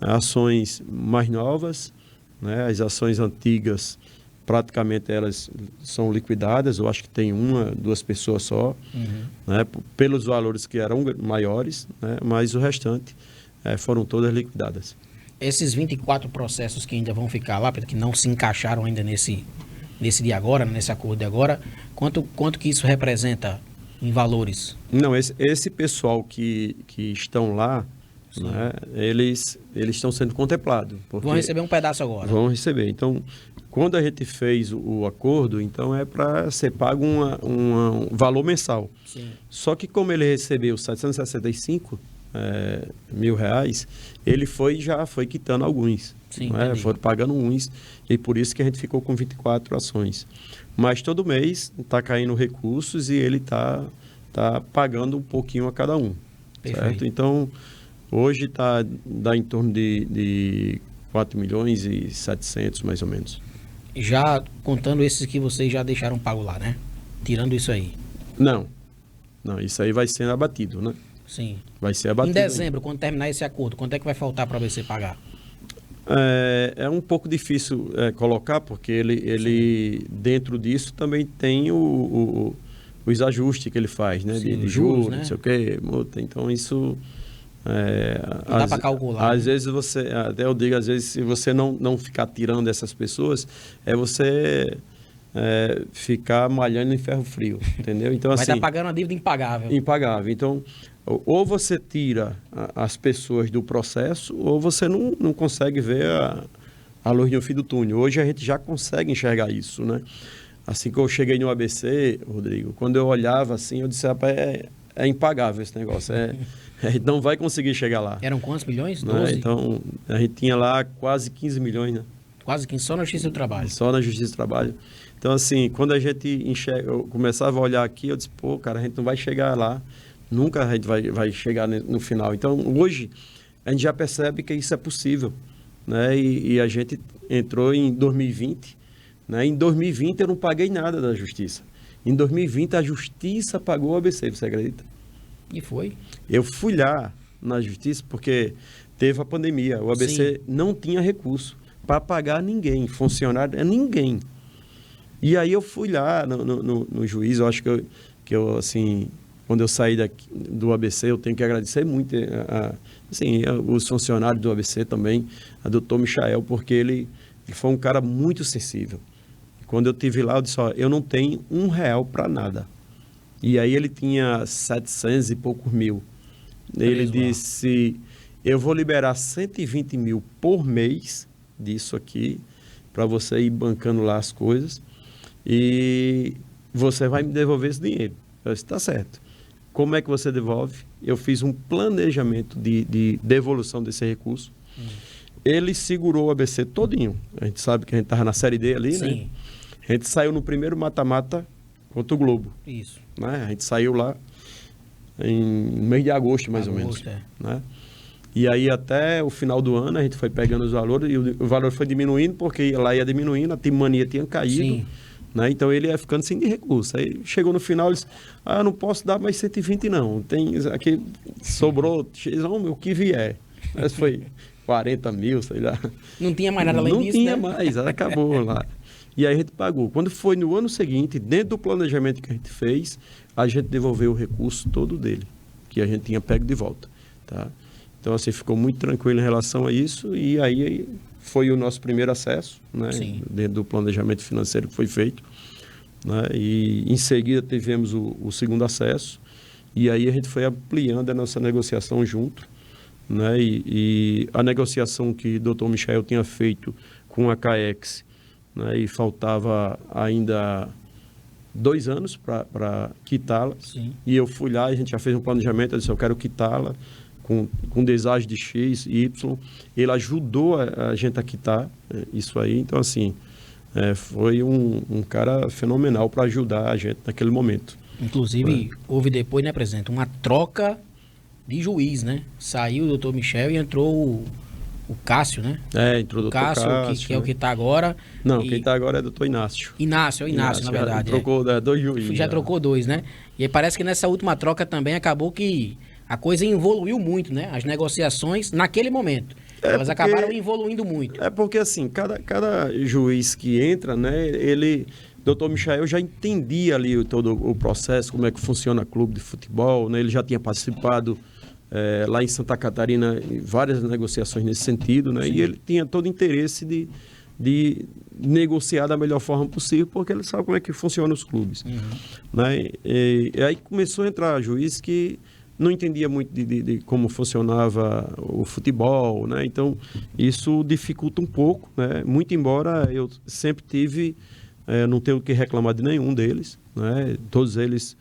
B: ações mais novas, né? As ações antigas, praticamente elas são liquidadas. Eu acho que tem duas pessoas só, né? Pelos valores que eram maiores, né? Mas o restante foram todas liquidadas.
A: Esses 24 processos que ainda vão ficar lá, que não se encaixaram ainda nesse de agora, nesse acordo de agora, quanto que isso representa em valores?
B: Não, esse pessoal que estão lá, né, eles estão sendo contemplados.
A: Vão receber um pedaço agora.
B: Vão receber. Então, quando a gente fez o acordo, então é para ser pago um valor mensal.
A: Sim.
B: Só que como ele recebeu 765 mil reais, ele já foi quitando alguns.
A: Sim,
B: né? Foram pagando uns, e por isso que a gente ficou com 24 ações. Mas todo mês está caindo recursos e ele está pagando um pouquinho a cada um. Certo? Então, hoje dá em torno de 4 milhões e 700, mais ou menos.
A: Já contando esses que vocês já deixaram pago lá, né? Tirando isso aí.
B: Não, isso aí vai sendo abatido, né?
A: Sim.
B: Vai ser abatido.
A: Em dezembro, quando terminar esse acordo, quanto é que vai faltar para você pagar?
B: É um pouco difícil colocar, porque ele dentro disso também tem os ajustes que ele faz, né?
A: Sim,
B: de
A: juros,
B: juros,
A: né?
B: não sei o quê, multa. Então, isso...
A: Não dá para calcular.
B: Às vezes você... Até eu digo, às vezes, se você não ficar tirando essas pessoas, você ficar malhando em ferro frio, entendeu? Então,
A: Vai
B: assim...
A: estar pagando a dívida impagável.
B: Impagável. Então, ou você tira as pessoas do processo, ou você não consegue ver a luz no fim do túnel. Hoje a gente já consegue enxergar isso, né? Assim que eu cheguei no ABC, Rodrigo, quando eu olhava assim, eu disse, rapaz, é impagável esse negócio. A gente não vai conseguir chegar lá.
A: Eram quantos milhões?
B: Né?
A: 12?
B: Então, a gente tinha lá quase 15 milhões, né?
A: Quase 15, só na Justiça do Trabalho.
B: Só na Justiça do Trabalho. Então, assim, quando a gente eu começava a olhar aqui, eu disse, pô, cara, a gente não vai chegar lá. Nunca a gente vai chegar no final. Então, hoje, a gente já percebe que isso é possível, né? E a gente entrou em 2020, né? Em 2020 eu não paguei nada da Justiça. Em 2020 a Justiça pagou o ABC, você acredita?
A: E foi?
B: Eu fui lá na Justiça porque teve a pandemia. O ABC
A: Sim.
B: não tinha recurso para pagar ninguém, funcionário, ninguém. E aí eu fui lá no juiz, eu acho que eu assim... Quando eu saí do ABC, eu tenho que agradecer muito os funcionários do ABC também, a doutor Michael, porque ele foi um cara muito sensível. Quando eu estive lá, eu disse, eu não tenho R$1 para nada. E aí ele tinha 700 e poucos mil. Ele disse, eu vou liberar 120 mil por mês disso aqui, para você ir bancando lá as coisas, e você vai me devolver esse dinheiro. Eu disse, tá certo. Como é que você devolve? Eu fiz um planejamento de devolução desse recurso. Ele segurou o ABC todinho. A gente sabe que a gente estava na Série D ali,
A: Sim.
B: né? A gente saiu no primeiro mata-mata contra o Globo.
A: Isso.
B: Né? A gente saiu lá em mês de agosto, mais ou menos. Né? E aí até o final do ano a gente foi pegando os valores e o valor foi diminuindo porque lá ia diminuindo, a Timania tinha caído.
A: Sim.
B: Né? Então ele ia ficando sem de recurso. Aí chegou no final, ele disse, não posso dar mais 120 não. Tem aqui, sobrou, o que vier. Mas foi 40 mil, sei lá.
A: Não tinha mais nada além disso,
B: Não tinha
A: né?
B: mais, acabou lá. E aí a gente pagou. Quando foi no ano seguinte, dentro do planejamento que a gente fez, a gente devolveu o recurso todo dele, que a gente tinha pego de volta. Tá? Então assim, ficou muito tranquilo em relação a isso e aí foi o nosso primeiro acesso, né? Dentro do planejamento financeiro que foi feito. Né? E em seguida tivemos o segundo acesso e aí a gente foi ampliando a nossa negociação junto. Né? E a negociação que o Dr. Michael tinha feito com a CAEX, né? E faltava ainda 2 anos para quitá-la. E eu fui lá, a gente já fez um planejamento, eu disse, eu quero quitá-la com deságio de X e Y. Ele ajudou a gente a quitar isso aí. Então, assim, foi um cara fenomenal para ajudar a gente naquele momento.
A: Inclusive, houve depois, né, presidente, uma troca de juiz, né? Saiu o doutor Michel e entrou o Cássio, né?
B: Entrou o
A: doutor Cássio, que é o que está agora.
B: Não, quem está agora é o doutor Inácio.
A: Inácio, na verdade.
B: Trocou 2 juízes.
A: Já trocou 2, né? E aí parece que nessa última troca também acabou que a coisa evoluiu muito, né? As negociações naquele momento. Elas acabaram evoluindo muito.
B: É porque, assim, cada juiz que entra, né? Doutor Michael já entendia ali todo o processo, como é que funciona clube de futebol, né? Ele já tinha participado lá em Santa Catarina em várias negociações nesse sentido, né? Sim. E ele tinha todo o interesse de negociar da melhor forma possível, porque ele sabe como é que funciona os clubes. Né? E aí começou a entrar juiz que não entendia muito de como funcionava o futebol, né? Então isso dificulta um pouco, né? Muito embora eu sempre tive, não tenho o que reclamar de nenhum deles, né? Todos eles,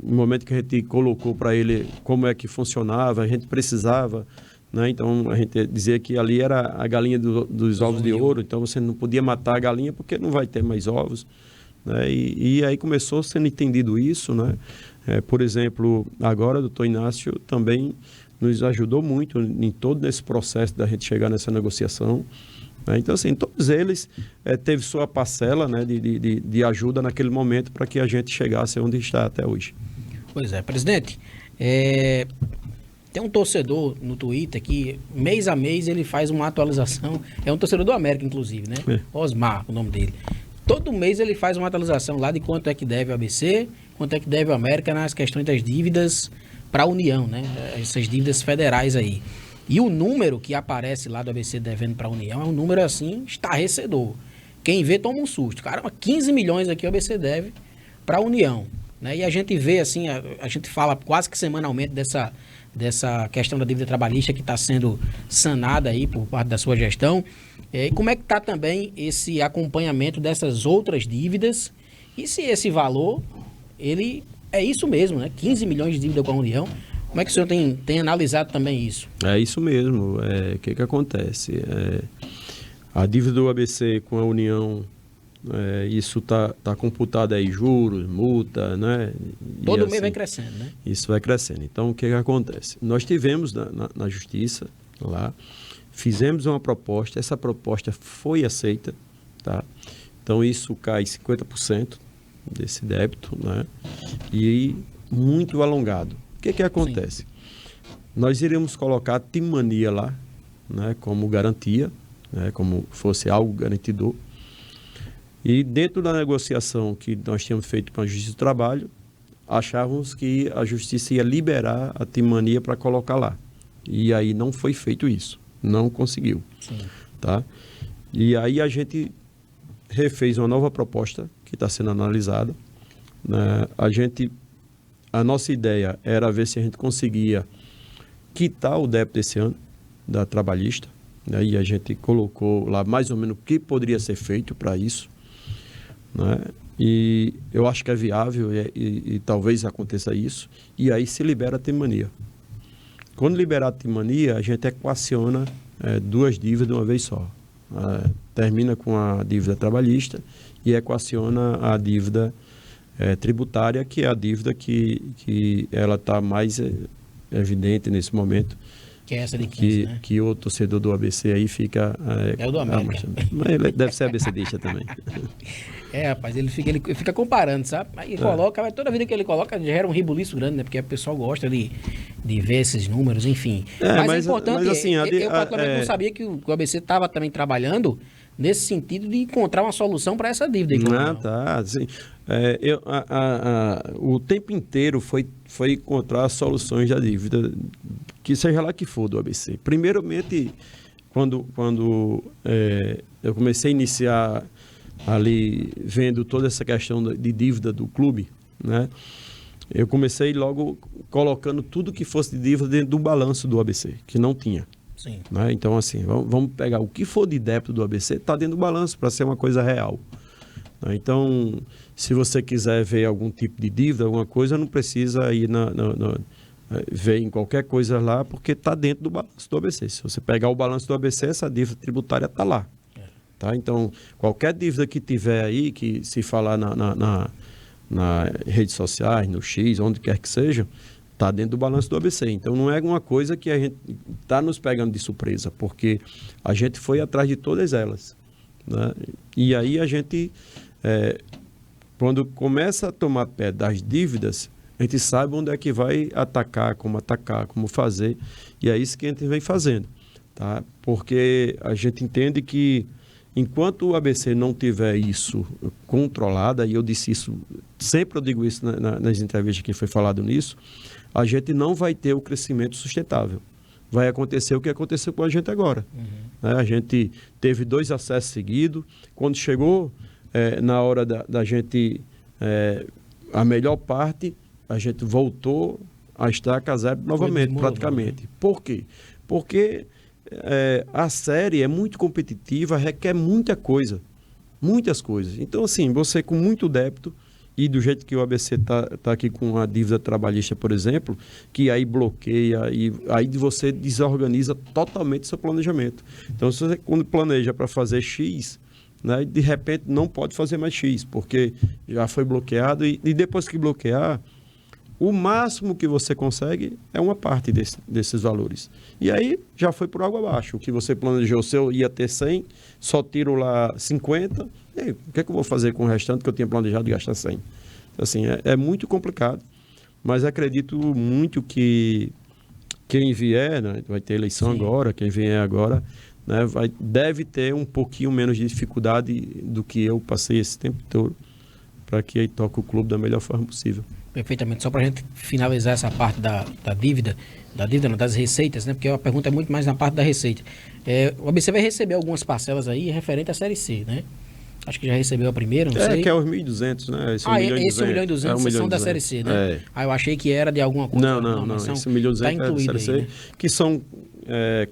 B: no momento que a gente colocou para ele como é que funcionava, a gente precisava, né? Então a gente dizia que ali era a galinha dos ovos de ouro, então você não podia matar a galinha porque não vai ter mais ovos, né? E aí começou sendo entendido isso, né? Por exemplo, agora o doutor Inácio também nos ajudou muito em todo esse processo da gente chegar nessa negociação. Né? Então, assim, todos eles teve sua parcela, né, de ajuda naquele momento para que a gente chegasse onde está até hoje. Pois
A: é, presidente. Tem um torcedor no Twitter que, mês a mês, ele faz uma atualização. É um torcedor do América, inclusive, né? Osmar, o nome dele. todo mês ele faz uma atualização lá de quanto é que deve o ABC, quanto é que deve o América nas questões das dívidas para a União, né? Essas dívidas federais aí. E o número que aparece lá do ABC devendo para a União é um número assim estarrecedor. Quem vê toma um susto. Caramba, 15 milhões aqui o ABC deve para a União. Né? E a gente vê assim, a gente fala quase que semanalmente dessa questão da dívida trabalhista que está sendo sanada aí por parte da sua gestão. E como é que está também esse acompanhamento dessas outras dívidas? E se esse valor, ele é isso mesmo, né? 15 milhões de dívida com a União. Como é que o senhor tem analisado também isso?
B: É isso mesmo. O que acontece? A dívida do ABC com a União, isso está computado aí, juros, multa, né?
A: Todo mês assim, vai crescendo, né?
B: Isso vai crescendo. Então, o que acontece? Nós tivemos na Justiça, lá, fizemos uma proposta, essa proposta foi aceita, tá? Então, isso cai 50% desse débito, né? E muito alongado. O que acontece? Sim. Nós iremos colocar a Timania lá, né, como garantia, né, como fosse algo garantidor. E dentro da negociação que nós tínhamos feito com a Justiça do Trabalho, achávamos que a Justiça ia liberar a Timania para colocar lá. E aí não foi feito isso. Não conseguiu. Sim. Tá? E aí a gente refez uma nova proposta que está sendo analisada. Né? A nossa ideia era ver se a gente conseguia quitar o débito desse ano da trabalhista. Né? E a gente colocou lá mais ou menos o que poderia ser feito para isso. Né? E eu acho que é viável e talvez aconteça isso. E aí se libera a Timania. Quando liberar a Timania, a gente equaciona duas dívidas de uma vez só. Termina com a dívida trabalhista e equaciona a dívida tributária, que é a dívida que ela está mais evidente nesse momento.
A: Que é essa de 15, né?
B: Que o torcedor do ABC aí fica...
A: é o do América.
B: Mas ele deve ser ABCdista também.
A: Rapaz, ele fica comparando, sabe? Aí coloca, mas toda vida que ele coloca gera um ribuliço grande, né? Porque o pessoal gosta de ver esses números, enfim. Mas é importante, mas, assim, eu particularmente não sabia que o ABC estava também trabalhando nesse sentido de encontrar uma solução para essa dívida.
B: Tá, sim. O tempo inteiro foi encontrar soluções da dívida, que seja lá que for do ABC. Primeiramente, quando eu comecei a iniciar ali, vendo toda essa questão de dívida do clube, né? Eu comecei logo colocando tudo que fosse de dívida dentro do balanço do ABC, que não tinha.
A: Sim.
B: Né? Então, assim, vamos pegar o que for de débito do ABC, está dentro do balanço para ser uma coisa real. Então, se você quiser ver algum tipo de dívida, alguma coisa, não precisa ir ver em qualquer coisa lá, porque está dentro do balanço do ABC. Se você pegar o balanço do ABC, essa dívida tributária está lá. Tá? Então, qualquer dívida que tiver aí, que se falar nas redes sociais, no X, onde quer que seja, está dentro do balanço do ABC. Então, não é uma coisa que a gente está nos pegando de surpresa, porque a gente foi atrás de todas elas. Né? E aí a gente, quando começa a tomar pé das dívidas, a gente sabe onde é que vai atacar, como fazer, e é isso que a gente vem fazendo. Tá? Porque a gente entende que enquanto o ABC não tiver isso controlado, e eu disse isso, sempre eu digo isso nas entrevistas que foi falado nisso, a gente não vai ter o crescimento sustentável. Vai acontecer o que aconteceu com a gente agora. Uhum. A gente teve 2 acessos seguidos. Quando chegou na hora da gente, a melhor parte, a gente voltou a estaca zero novamente, praticamente. Né? Por quê? Porque a série é muito competitiva, requer muita coisa, muitas coisas. Então, assim, você com muito débito, e do jeito que o ABC tá aqui com a dívida trabalhista, por exemplo, que aí bloqueia, e aí você desorganiza totalmente seu planejamento. Então, se você quando planeja para fazer X, né, de repente não pode fazer mais X, porque já foi bloqueado, e depois que bloquear, o máximo que você consegue é uma parte desses valores. E aí já foi por água abaixo. O que você planejou, se eu ia ter 100, só tiro lá 50, e aí, o que é que eu vou fazer com o restante que eu tinha planejado de gastar 100? Assim, é muito complicado, mas acredito muito que quem vier, né, vai ter eleição Sim. agora, quem vier agora, né, deve ter um pouquinho menos de dificuldade do que eu passei esse tempo todo, para que aí toque o clube da melhor forma possível.
A: Perfeitamente. Só para a gente finalizar essa parte da dívida, não, das receitas, né? Porque a pergunta é muito mais na parte da receita. O ABC vai receber algumas parcelas aí referente à Série C, né? Acho que já recebeu a primeira, não sei.
B: Que é os 1.200, né?
A: Esse 1.200.000 são da Série C, né? Eu achei que era de alguma coisa.
B: Não. Esse 1.200.000
A: tá incluído
B: da Série C,
A: né?
B: Que são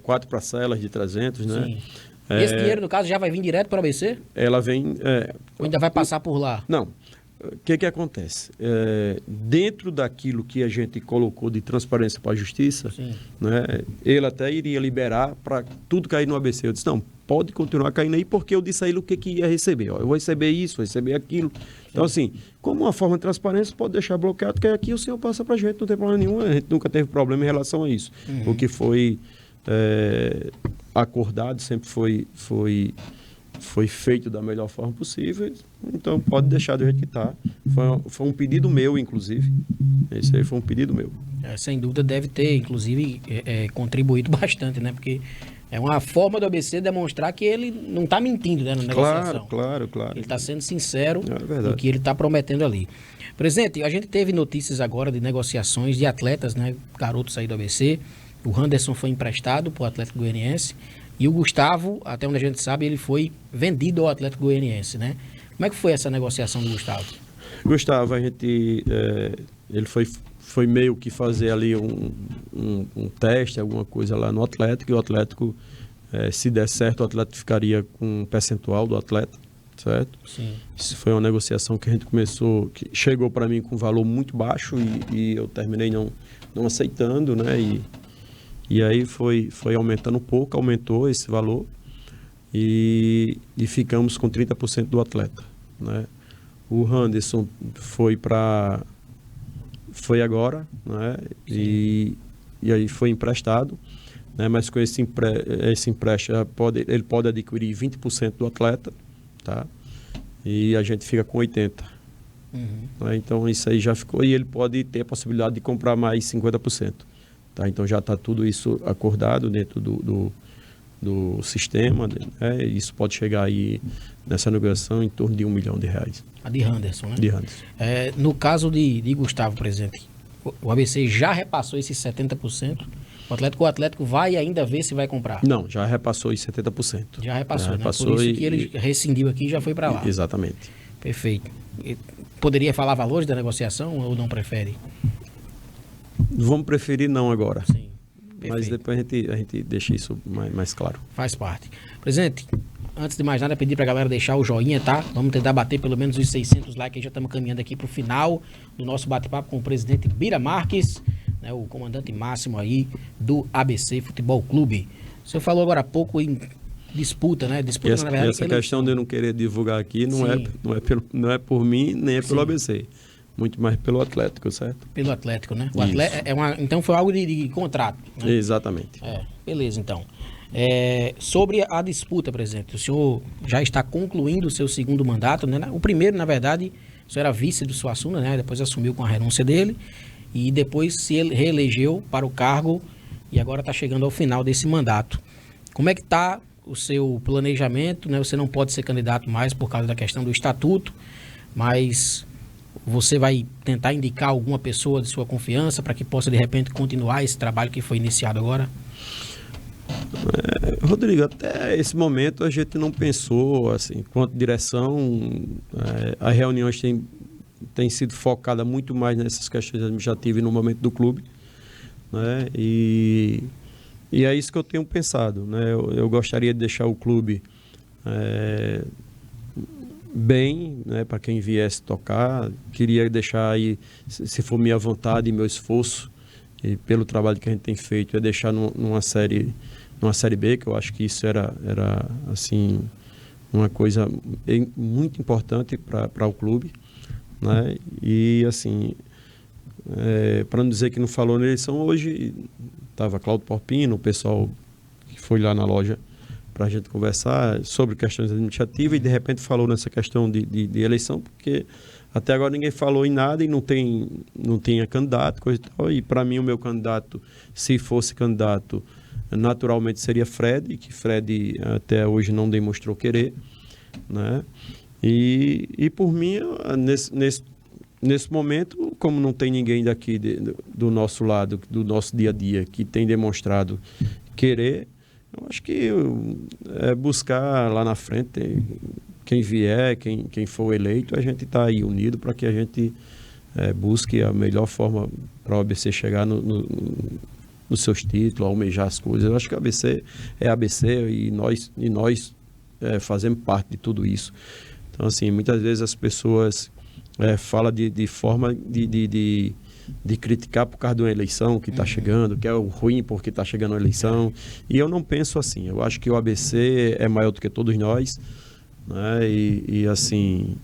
B: 4 parcelas de 300, né?
A: Sim. Esse dinheiro, no caso, já vai vir direto para o ABC?
B: Ela vem...
A: Ou ainda vai passar por lá?
B: Não. O que acontece? Dentro daquilo que a gente colocou de transparência para a justiça, né, ele até iria liberar para tudo cair no ABC. Eu disse, não, pode continuar caindo aí, porque eu disse a ele o que ia receber. Eu vou receber isso, vou receber aquilo. Então, assim, como uma forma de transparência, pode deixar bloqueado, que aqui o senhor passa para a gente, não tem problema nenhum, a gente nunca teve problema em relação a isso. O que foi acordado sempre foi feito da melhor forma possível, então pode deixar do jeito que está. Foi um pedido meu, inclusive. Esse aí foi um pedido meu.
A: Sem dúvida deve ter, inclusive, contribuído bastante, né? Porque é uma forma do ABC demonstrar que ele não está mentindo, né, na negociação.
B: Claro.
A: Ele está sendo sincero
B: no
A: que ele está prometendo ali. Presidente, a gente teve notícias agora de negociações de atletas, né? Garotos aí do ABC. O Anderson foi emprestado para o Atlético Goianiense. E o Gustavo, até onde a gente sabe, ele foi vendido ao Atlético Goianiense, né? Como é que foi essa negociação do Gustavo?
B: Gustavo, ele foi meio que fazer ali um teste, alguma coisa lá no Atlético, e o Atlético, se der certo, o Atlético ficaria com um percentual do atleta, certo?
A: Sim.
B: Isso foi uma negociação que a gente começou, que chegou para mim com um valor muito baixo e eu terminei não aceitando, né? E aí foi aumentando um pouco, aumentou esse valor e ficamos com 30% do atleta, né? O Anderson foi agora, né? E aí foi emprestado, né? Mas com esse empréstimo ele pode adquirir 20% do atleta, tá? E a gente fica com 80%. Né? Então isso aí já ficou, e ele pode ter a possibilidade de comprar mais 50%. Tá, então já está tudo isso acordado dentro do sistema, né? Isso pode chegar aí nessa negociação em torno de R$1 milhão.
A: A de Anderson, né?
B: De Anderson.
A: No caso de Gustavo, presidente, o ABC já repassou esses 70%. O Atlético vai ainda ver se vai comprar?
B: Não, já repassou os 70%.
A: Já repassou, né? Por isso que ele rescindiu aqui e já foi para lá.
B: Exatamente.
A: Perfeito. Poderia falar valores da negociação ou não prefere?
B: Vamos preferir não agora.
A: Sim.
B: Mas depois a gente deixa isso mais claro.
A: Faz parte. Presidente, antes de mais nada, pedir pra galera deixar o joinha, tá? Vamos tentar bater pelo menos os 600 likes, já estamos caminhando aqui pro final do nosso bate-papo com o presidente Bira Marques, né, o comandante máximo aí do ABC Futebol Clube. O senhor falou agora há pouco em disputa, né? Disputa,
B: na verdade, essa questão de eu não querer divulgar aqui não é por mim, nem é pelo ABC. Muito mais pelo Atlético, certo?
A: Pelo Atlético, né? Então foi algo de contrato, né?
B: Exatamente.
A: Beleza, então. Sobre a disputa, presidente, o senhor já está concluindo o seu segundo mandato, né? O primeiro, na verdade, o senhor era vice do Suassuna, né? Depois assumiu com a renúncia dele e depois se reelegeu para o cargo e agora está chegando ao final desse mandato. Como é que está o seu planejamento, né? Você não pode ser candidato mais por causa da questão do estatuto, mas você vai tentar indicar alguma pessoa de sua confiança para que possa, de repente, continuar esse trabalho que foi iniciado agora?
B: Rodrigo, até esse momento a gente não pensou, assim, quanto direção, as reuniões têm sido focadas muito mais nessas questões administrativas no momento do clube, né? E é isso que eu tenho pensado, né? Eu gostaria de deixar o clube bem, né, para quem viesse tocar. Queria deixar aí, se for minha vontade e meu esforço, e pelo trabalho que a gente tem feito, é deixar numa série B, que eu acho que isso era assim, uma coisa muito importante para o clube, né? E assim, para não dizer que não falou na eleição, hoje estava Cláudio Porpino, o pessoal que foi lá na loja para a gente conversar sobre questões administrativas, e de repente falou nessa questão de eleição, porque até agora ninguém falou em nada e não tinha candidato, coisa e tal. E para mim, o meu candidato, se fosse candidato, naturalmente seria Fred, que Fred até hoje não demonstrou querer, né? E por mim, nesse momento, como não tem ninguém daqui do nosso lado, do nosso dia a dia, que tem demonstrado querer, eu acho que é buscar lá na frente, quem vier, quem for eleito, a gente está aí unido para que a gente busque a melhor forma para o ABC chegar nos seus títulos, almejar as coisas. Eu acho que o ABC é ABC e nós fazemos parte de tudo isso. Então, assim, muitas vezes as pessoas falam de forma de criticar por causa de uma eleição que está chegando, que é o ruim porque está chegando a eleição. E eu não penso assim. Eu acho que o ABC é maior do que todos nós, né? E assim,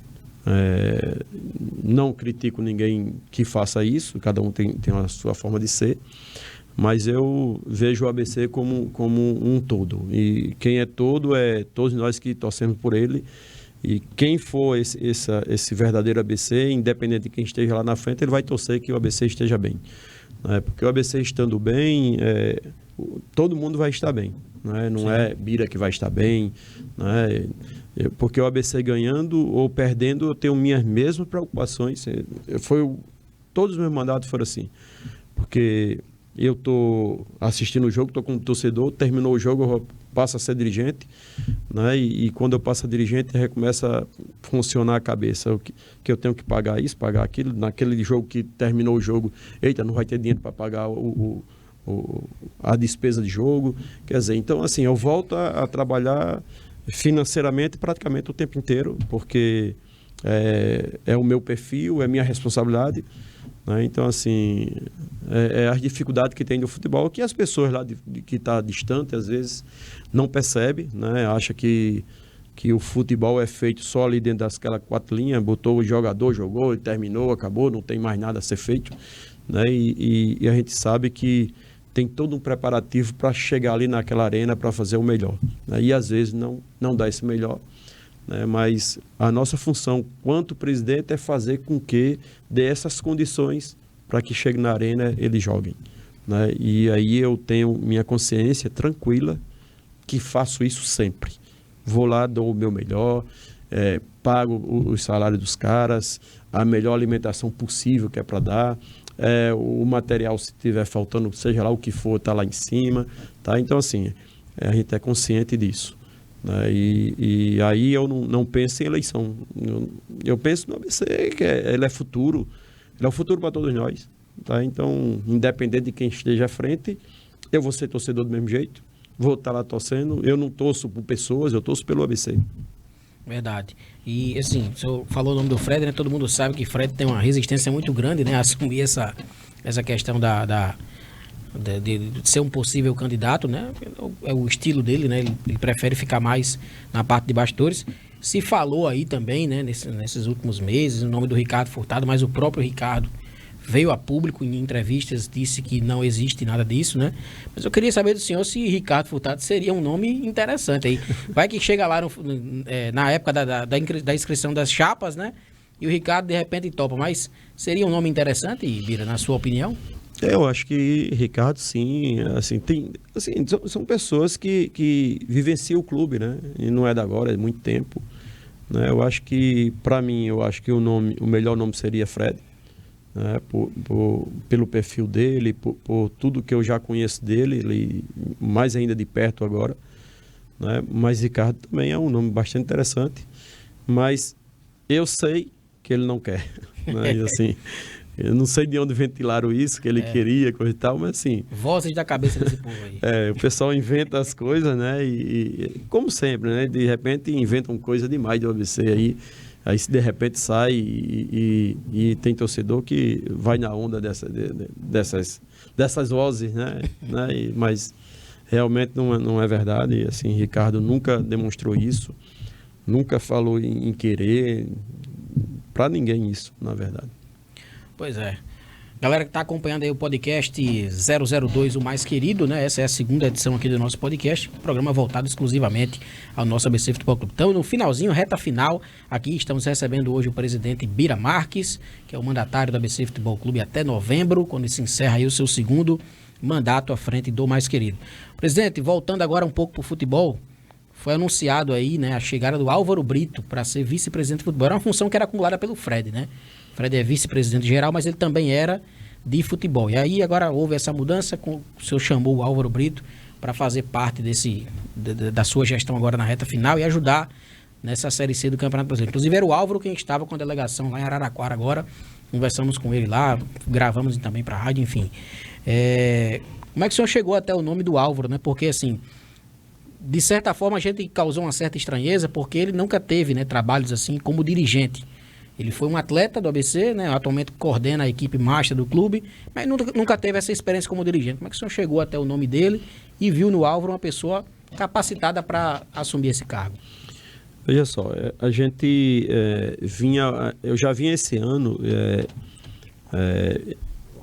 B: não critico ninguém que faça isso, cada um tem a sua forma de ser, mas eu vejo o ABC como um todo. E quem é todo é todos nós que torcemos por ele. E quem for esse verdadeiro ABC, independente de quem esteja lá na frente, ele vai torcer que o ABC esteja bem, né? Porque o ABC estando bem, todo mundo vai estar bem, né? Não é Bira que vai estar bem, né? Porque o ABC ganhando ou perdendo, eu tenho minhas mesmas preocupações. Todos os meus mandatos foram assim. Porque eu estou assistindo o jogo, estou como torcedor, terminou o jogo, eu passo a ser dirigente, né? E quando eu passo a dirigente, recomeça a funcionar a cabeça, que eu tenho que pagar isso, pagar aquilo. Naquele jogo que terminou o jogo, eita, não vai ter dinheiro para pagar a despesa de jogo. Quer dizer, então assim, eu volto a trabalhar financeiramente praticamente o tempo inteiro, porque é o meu perfil, é minha responsabilidade, né? Então, assim, as dificuldades que tem no futebol, que as pessoas lá que estão distantes, às vezes, não percebem, né? Acha que o futebol é feito só ali dentro daquelas 4 linhas, botou o jogador, jogou, terminou, acabou, não tem mais nada a ser feito, né? E a gente sabe que tem todo um preparativo para chegar ali naquela arena para fazer o melhor, né? E às vezes não dá esse melhor, né? Mas a nossa função quanto presidente é fazer com que dê essas condições para que chegue na arena eles joguem, né? E aí eu tenho minha consciência tranquila que faço isso sempre. Vou lá, dou o meu melhor, pago os salários dos caras, a melhor alimentação possível que é para dar. O material, se tiver faltando, seja lá o que for, está lá em cima, tá? Então, assim, a gente é consciente disso, né? E aí eu não penso em eleição. Eu penso no ABC, que ele é futuro, ele é o futuro para todos nós, tá? Então, independente de quem esteja à frente, eu vou ser torcedor do mesmo jeito, vou estar lá torcendo. Eu não torço por pessoas, eu torço pelo ABC. Verdade. E assim, o senhor falou o nome do Fred, né? Todo mundo sabe que Fred tem uma resistência muito grande, né? A assumir essa questão de ser um possível candidato, né? É o estilo dele, né? Ele prefere ficar mais na parte de bastidores. Se falou aí também, né? Nesses últimos meses, o nome do Ricardo Furtado, mas o próprio Ricardo veio a público em entrevistas, disse que não existe nada disso, né? Mas eu queria saber do senhor se Ricardo Furtado seria um nome interessante aí. Vai que chega lá na época da inscrição das chapas, né? E o Ricardo de repente topa, mas seria um nome interessante, Bira, na sua opinião? Eu acho que Ricardo, sim, assim, são pessoas que vivenciam o clube, né? E não é de agora, é de muito tempo, né? Eu acho que, para mim, o melhor nome seria Fred. Pelo perfil dele, por tudo que eu já conheço dele, mais ainda de perto agora, né? Mas Ricardo também é um nome bastante interessante, mas eu sei que ele não quer, né? E, assim, eu não sei de onde ventilaram isso, que ele queria, coisa e tal, mas assim... Vozes da cabeça desse povo aí. O pessoal inventa as coisas, né? E como sempre, né? De repente inventam coisa demais do ABC aí. Aí se de repente sai e tem torcedor que vai na onda dessas vozes, né? Mas realmente não é verdade. E, assim, Ricardo nunca demonstrou isso, nunca falou em querer para ninguém isso, na verdade. Pois é. Galera que está acompanhando aí o podcast 002, o mais querido, né? Essa é a segunda edição aqui do nosso podcast, programa voltado exclusivamente ao nosso ABC Futebol Clube. Então, no finalzinho, reta final, aqui estamos recebendo hoje o presidente Bira Marques, que é o mandatário do ABC Futebol Clube até novembro, quando se encerra aí o seu segundo
A: mandato à frente do Mais Querido. Presidente, voltando agora um pouco para o futebol, foi anunciado aí, né, a chegada do Álvaro Brito para ser vice-presidente de futebol. Era uma função que era acumulada pelo Fred, né? O Fred é vice-presidente geral, mas ele também era de futebol. E aí agora houve essa mudança, o senhor chamou o Álvaro Brito para fazer parte da sua gestão agora na reta final e ajudar nessa Série C do Campeonato Brasileiro. Inclusive era o Álvaro quem estava com a delegação lá em Araraquara agora, conversamos com ele lá, gravamos também para a rádio, enfim. Como é que o senhor chegou até o nome do Álvaro, né? Porque assim, de certa forma a gente causou uma certa estranheza, porque ele nunca teve, né, trabalhos assim como dirigente. Ele foi um atleta do ABC, né? Atualmente coordena a equipe master do clube, mas nunca teve essa experiência como dirigente. Como é que o senhor chegou até o nome dele e viu no Álvaro uma pessoa capacitada para assumir esse cargo?
B: Veja só, a gente eu já vinha esse ano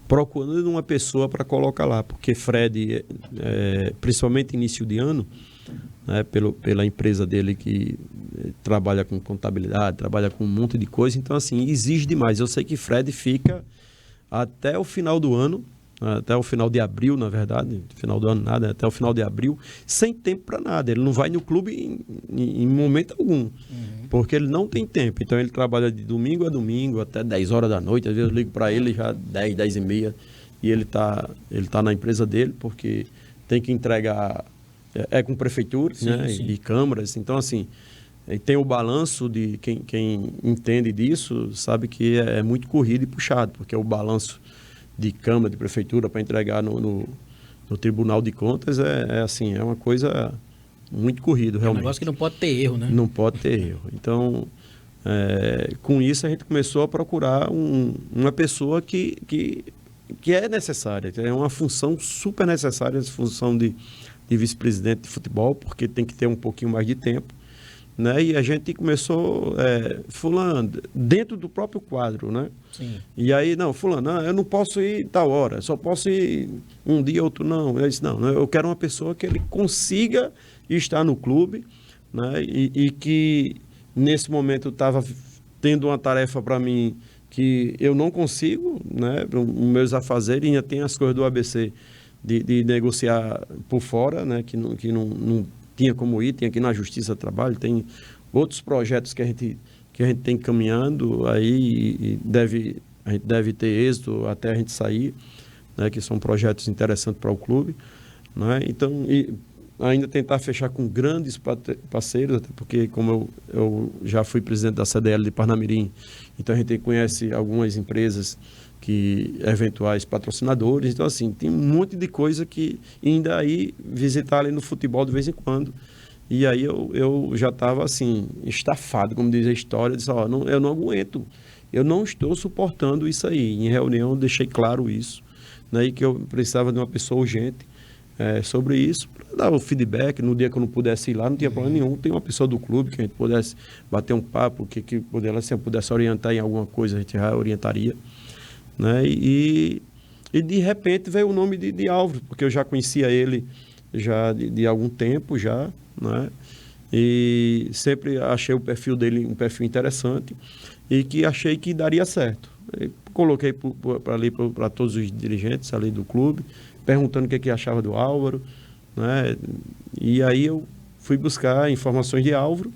B: procurando uma pessoa para colocar lá, porque Fred, principalmente início de ano, né, pela empresa dele que trabalha com contabilidade, trabalha com um monte de coisa, então assim, exige demais. Eu sei que Fred fica até o final do ano, até o final de abril, na verdade, final do ano nada, até o final de abril, sem tempo para nada. Ele não vai no clube em momento algum, porque ele não tem tempo. Então ele trabalha de domingo a domingo, até 10 horas da noite, às vezes eu ligo para ele já 10, 10 e meia, e ele tá na empresa dele, porque tem que entregar, com prefeituras, né, sim. E câmaras, então assim, tem o balanço de quem entende disso, sabe que é muito corrido e puxado, porque o balanço de Câmara, de Prefeitura, para entregar no Tribunal de Contas é uma coisa muito corrida, realmente. É um negócio
A: que não pode ter erro, né?
B: Não pode ter erro. Então, com isso a gente começou a procurar uma pessoa que é necessária, que é uma função super necessária, essa função de vice-presidente de futebol, porque tem que ter um pouquinho mais de tempo, né? E a gente começou, fulano, dentro do próprio quadro, né?
A: Sim.
B: E aí, não, fulano, eu não posso ir tal hora, só posso ir um dia, outro não. Eu disse, não, eu quero uma pessoa que ele consiga estar no clube, né? E que nesse momento estava tendo uma tarefa para mim que eu não consigo, né? Os meus afazeres, ainda tem as coisas do ABC de negociar por fora, né? Que não tinha como ir, tinha que ir na Justiça do Trabalho, tem outros projetos que a gente tem caminhando aí e a gente deve ter êxito até a gente sair, né, que são projetos interessantes para o clube, né? Então, e ainda tentar fechar com grandes parceiros, até porque como eu já fui presidente da CDL de Parnamirim, então a gente conhece algumas empresas eventuais patrocinadores, então assim, tem um monte de coisa que ainda aí visitar ali no futebol de vez em quando, e aí eu já estava assim, estafado, como diz a história, disse, eu não aguento, eu não estou suportando isso aí. Em reunião eu deixei claro isso, né, e que eu precisava de uma pessoa urgente sobre isso, para dar o feedback, no dia que eu não pudesse ir lá, não tinha problema nenhum, tem uma pessoa do clube que a gente pudesse bater um papo, que pudesse orientar em alguma coisa, a gente já orientaria, né? E de repente veio o nome de Álvaro, porque eu já conhecia ele já de algum tempo já, né? E sempre achei o perfil dele um perfil interessante e que achei que daria certo. E coloquei para todos os dirigentes ali do clube, perguntando o que achava do Álvaro, né? E aí eu fui buscar informações de Álvaro,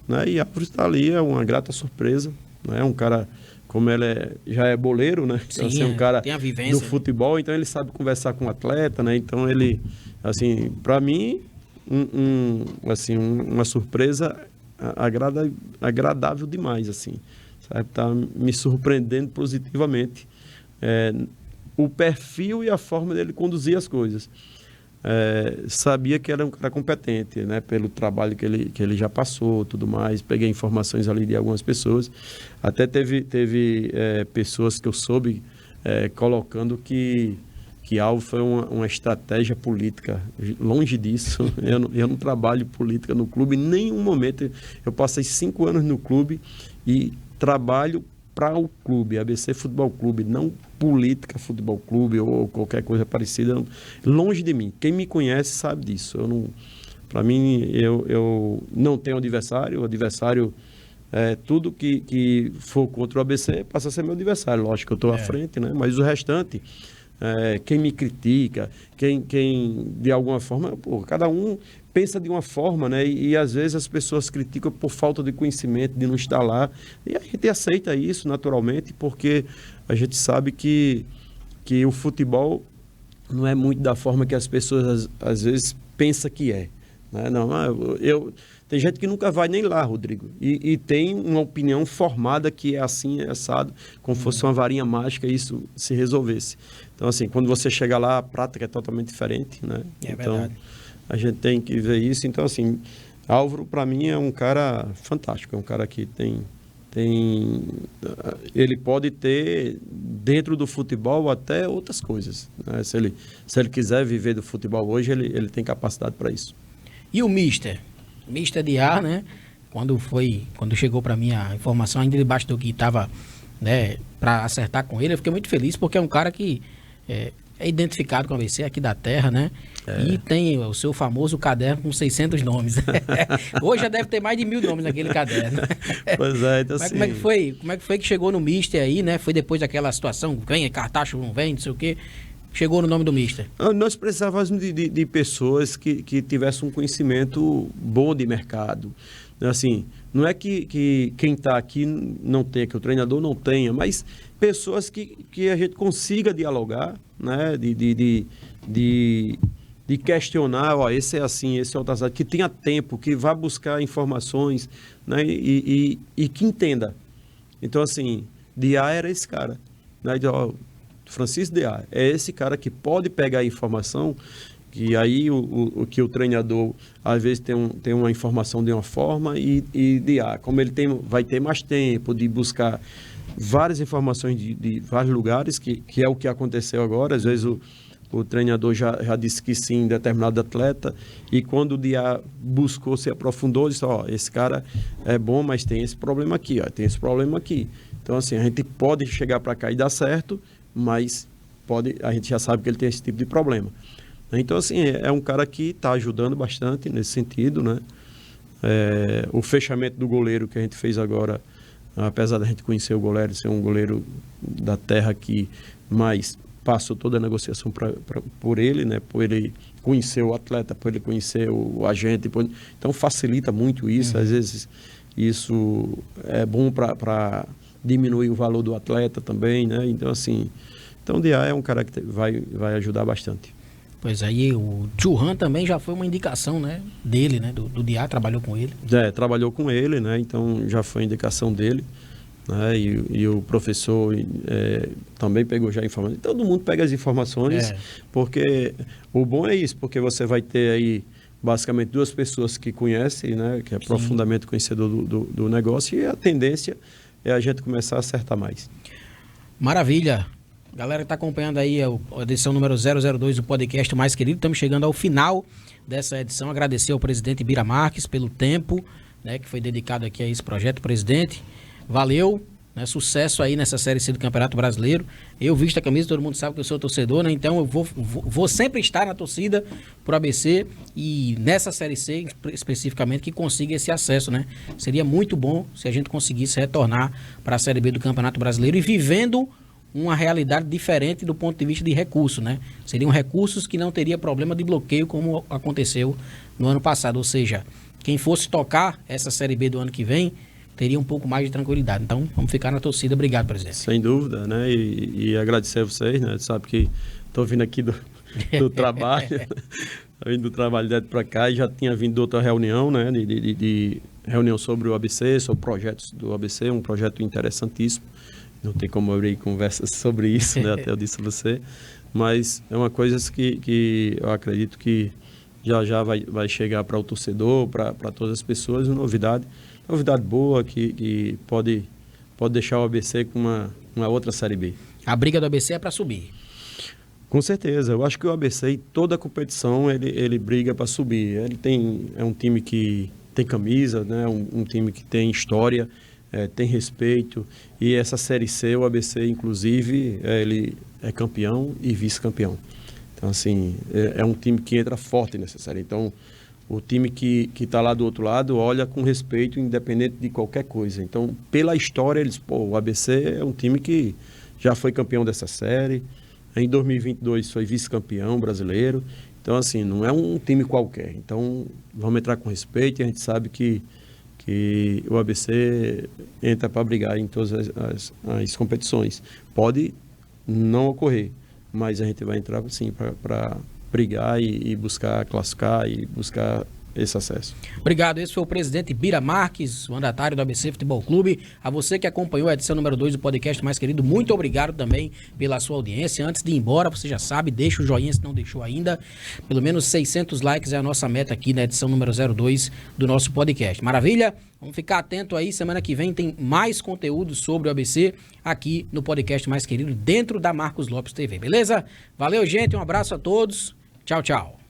B: né? E Álvaro está ali, é uma grata surpresa, né? Um cara, como ele já é boleiro, né?
A: Sim,
B: assim, um cara
A: tem a vivência,
B: do futebol, então ele sabe conversar com o atleta, né? Então ele, assim, para mim, uma surpresa agradável demais, assim, sabe? Tá me surpreendendo positivamente o perfil e a forma dele conduzir as coisas. Sabia que era um cara competente, né? Pelo trabalho que ele já passou, tudo mais. Peguei informações ali de algumas pessoas. Até teve pessoas que eu soube colocando que Álvaro foi uma estratégia política. Longe disso, eu não trabalho política no clube em nenhum momento. Eu passei 5 anos no clube e trabalho para o clube, ABC Futebol Clube, não política futebol clube ou qualquer coisa parecida, longe de mim. Quem me conhece sabe disso. Para mim, eu não tenho adversário. O adversário, tudo que for contra o ABC passa a ser meu adversário. Lógico que eu estou à frente, né? Mas o restante, quem me critica, quem de alguma forma, pô, cada um pensa de uma forma, né? E às vezes as pessoas criticam por falta de conhecimento, de não estar lá. E a gente aceita isso naturalmente, porque a gente sabe que o futebol não é muito da forma que as pessoas às vezes pensam que é. Né? Não, tem gente que nunca vai nem lá, Rodrigo, e tem uma opinião formada que é assim, é assado, como fosse uma varinha mágica e isso se resolvesse. Então, assim, quando você chega lá, a prática é totalmente diferente, né?
A: É
B: então,
A: verdade.
B: a gente tem que ver isso. Então, assim, Álvaro, para mim, é um cara fantástico, é um cara que ele pode ter dentro do futebol até outras coisas, né? Se ele quiser viver do futebol hoje, ele tem capacidade para isso.
A: E o Mister de A, né? Quando chegou para mim a informação, ainda debaixo do que estava, né, para acertar com ele, eu fiquei muito feliz porque é um cara que é identificado com a ABC aqui da terra, né? E tem o seu famoso caderno com 600 nomes. Hoje já deve ter mais de 1000 nomes naquele caderno.
B: Pois é, então assim...
A: Como é que foi que chegou no Mister aí, né? Foi depois daquela situação, ganha, Cartacho não vem, não sei o quê. Chegou no nome do Mister?
B: Nós precisávamos de pessoas que tivessem um conhecimento bom de mercado. Assim, não é que quem está aqui não tenha, que o treinador não tenha, mas pessoas que a gente consiga dialogar, né? De questionar, ó, esse é assim, esse é outro assado, que tenha tempo, que vá buscar informações, né? E que entenda. Então, assim, Diá era esse cara, né? Francisco Diá é esse cara que pode pegar a informação, que aí que o treinador às vezes tem uma informação de uma forma e Diá, como ele vai ter mais tempo de buscar várias informações de vários lugares, que é o que aconteceu agora. Às vezes o treinador já disse que sim em determinado atleta, e quando o Diá buscou, se aprofundou, disse, ó, esse cara é bom, mas tem esse problema aqui, ó, tem esse problema aqui. Então, assim, a gente pode chegar para cá e dar certo, mas a gente já sabe que ele tem esse tipo de problema. Então, assim, é um cara que está ajudando bastante nesse sentido, né? O fechamento do goleiro que a gente fez agora, apesar da gente conhecer o goleiro, ser um goleiro da terra aqui, mas passou toda a negociação por ele, né? Por ele conhecer o atleta, por ele conhecer o agente. Então, facilita muito isso. Às vezes, isso é bom para diminuir o valor do atleta também, né? Então, assim, o Diá é um cara que vai ajudar bastante.
A: Pois aí, o Churran também já foi uma indicação, né, dele, né, do Diá, trabalhou com ele.
B: Trabalhou com ele, né? Então, já foi indicação dele, né? E o professor também pegou já informações. Todo mundo pega as informações, porque o bom é isso, porque você vai ter aí basicamente duas pessoas que conhecem, né, que é profundamente conhecedor do negócio, e a tendência é a gente começar a acertar mais.
A: Maravilha. Galera que está acompanhando aí a edição número 002 do podcast Mais Querido, estamos chegando ao final dessa edição. Agradecer ao presidente Bira Marques pelo tempo, né, que foi dedicado aqui a esse projeto. Presidente, valeu, né, sucesso aí nessa Série C do Campeonato Brasileiro. Eu visto a camisa, todo mundo sabe que eu sou torcedor, né, então eu vou sempre estar na torcida pro ABC e nessa Série C especificamente que consiga esse acesso, né. Seria muito bom se a gente conseguisse retornar para a Série B do Campeonato Brasileiro e vivendo uma realidade diferente do ponto de vista de recurso, né? Seriam recursos que não teria problema de bloqueio como aconteceu no ano passado, ou seja, quem fosse tocar essa Série B do ano que vem teria um pouco mais de tranquilidade. Então, vamos ficar na torcida. Obrigado, presidente.
B: Sem dúvida, né? E agradecer a vocês, né? Sabe que estou vindo aqui do trabalho, vindo do trabalho direto para cá, e já tinha vindo de outra reunião, né? De reunião sobre o ABC, sobre projetos do ABC, um projeto interessantíssimo. Não tem como abrir conversas sobre isso, né? Até eu disse a você. Mas é uma coisa que eu acredito que já vai chegar para o torcedor, para todas as pessoas, uma novidade boa que pode deixar o ABC com uma outra Série B.
A: A briga do ABC é para subir.
B: Com certeza. Eu acho que o ABC, em toda a competição, ele briga para subir. É um time que tem camisa, né? Um time que tem história, tem respeito, e essa Série C, o ABC, inclusive, ele é campeão e vice-campeão. Então, assim, é um time que entra forte nessa série. Então, o time que está lá do outro lado olha com respeito, independente de qualquer coisa. Então, pela história, o ABC é um time que já foi campeão dessa série, Em 2022 foi vice-campeão brasileiro. Então, assim, não é um time qualquer. Então, vamos entrar com respeito e a gente sabe que o ABC entra para brigar em todas as competições. Pode não ocorrer, mas a gente vai entrar, sim, para brigar e buscar classificar e buscar esse acesso.
A: Obrigado. Esse foi o presidente Bira Marques, mandatário do ABC Futebol Clube. A você que acompanhou a edição número 2 do podcast Mais Querido, muito obrigado também pela sua audiência. Antes de ir embora, você já sabe, deixa o joinha se não deixou ainda. Pelo menos 600 likes é a nossa meta aqui na edição número 02 do nosso podcast. Maravilha? Vamos ficar atento aí, semana que vem tem mais conteúdo sobre o ABC aqui no podcast Mais Querido, dentro da Marcos Lopes TV, beleza? Valeu, gente, um abraço a todos. Tchau, tchau.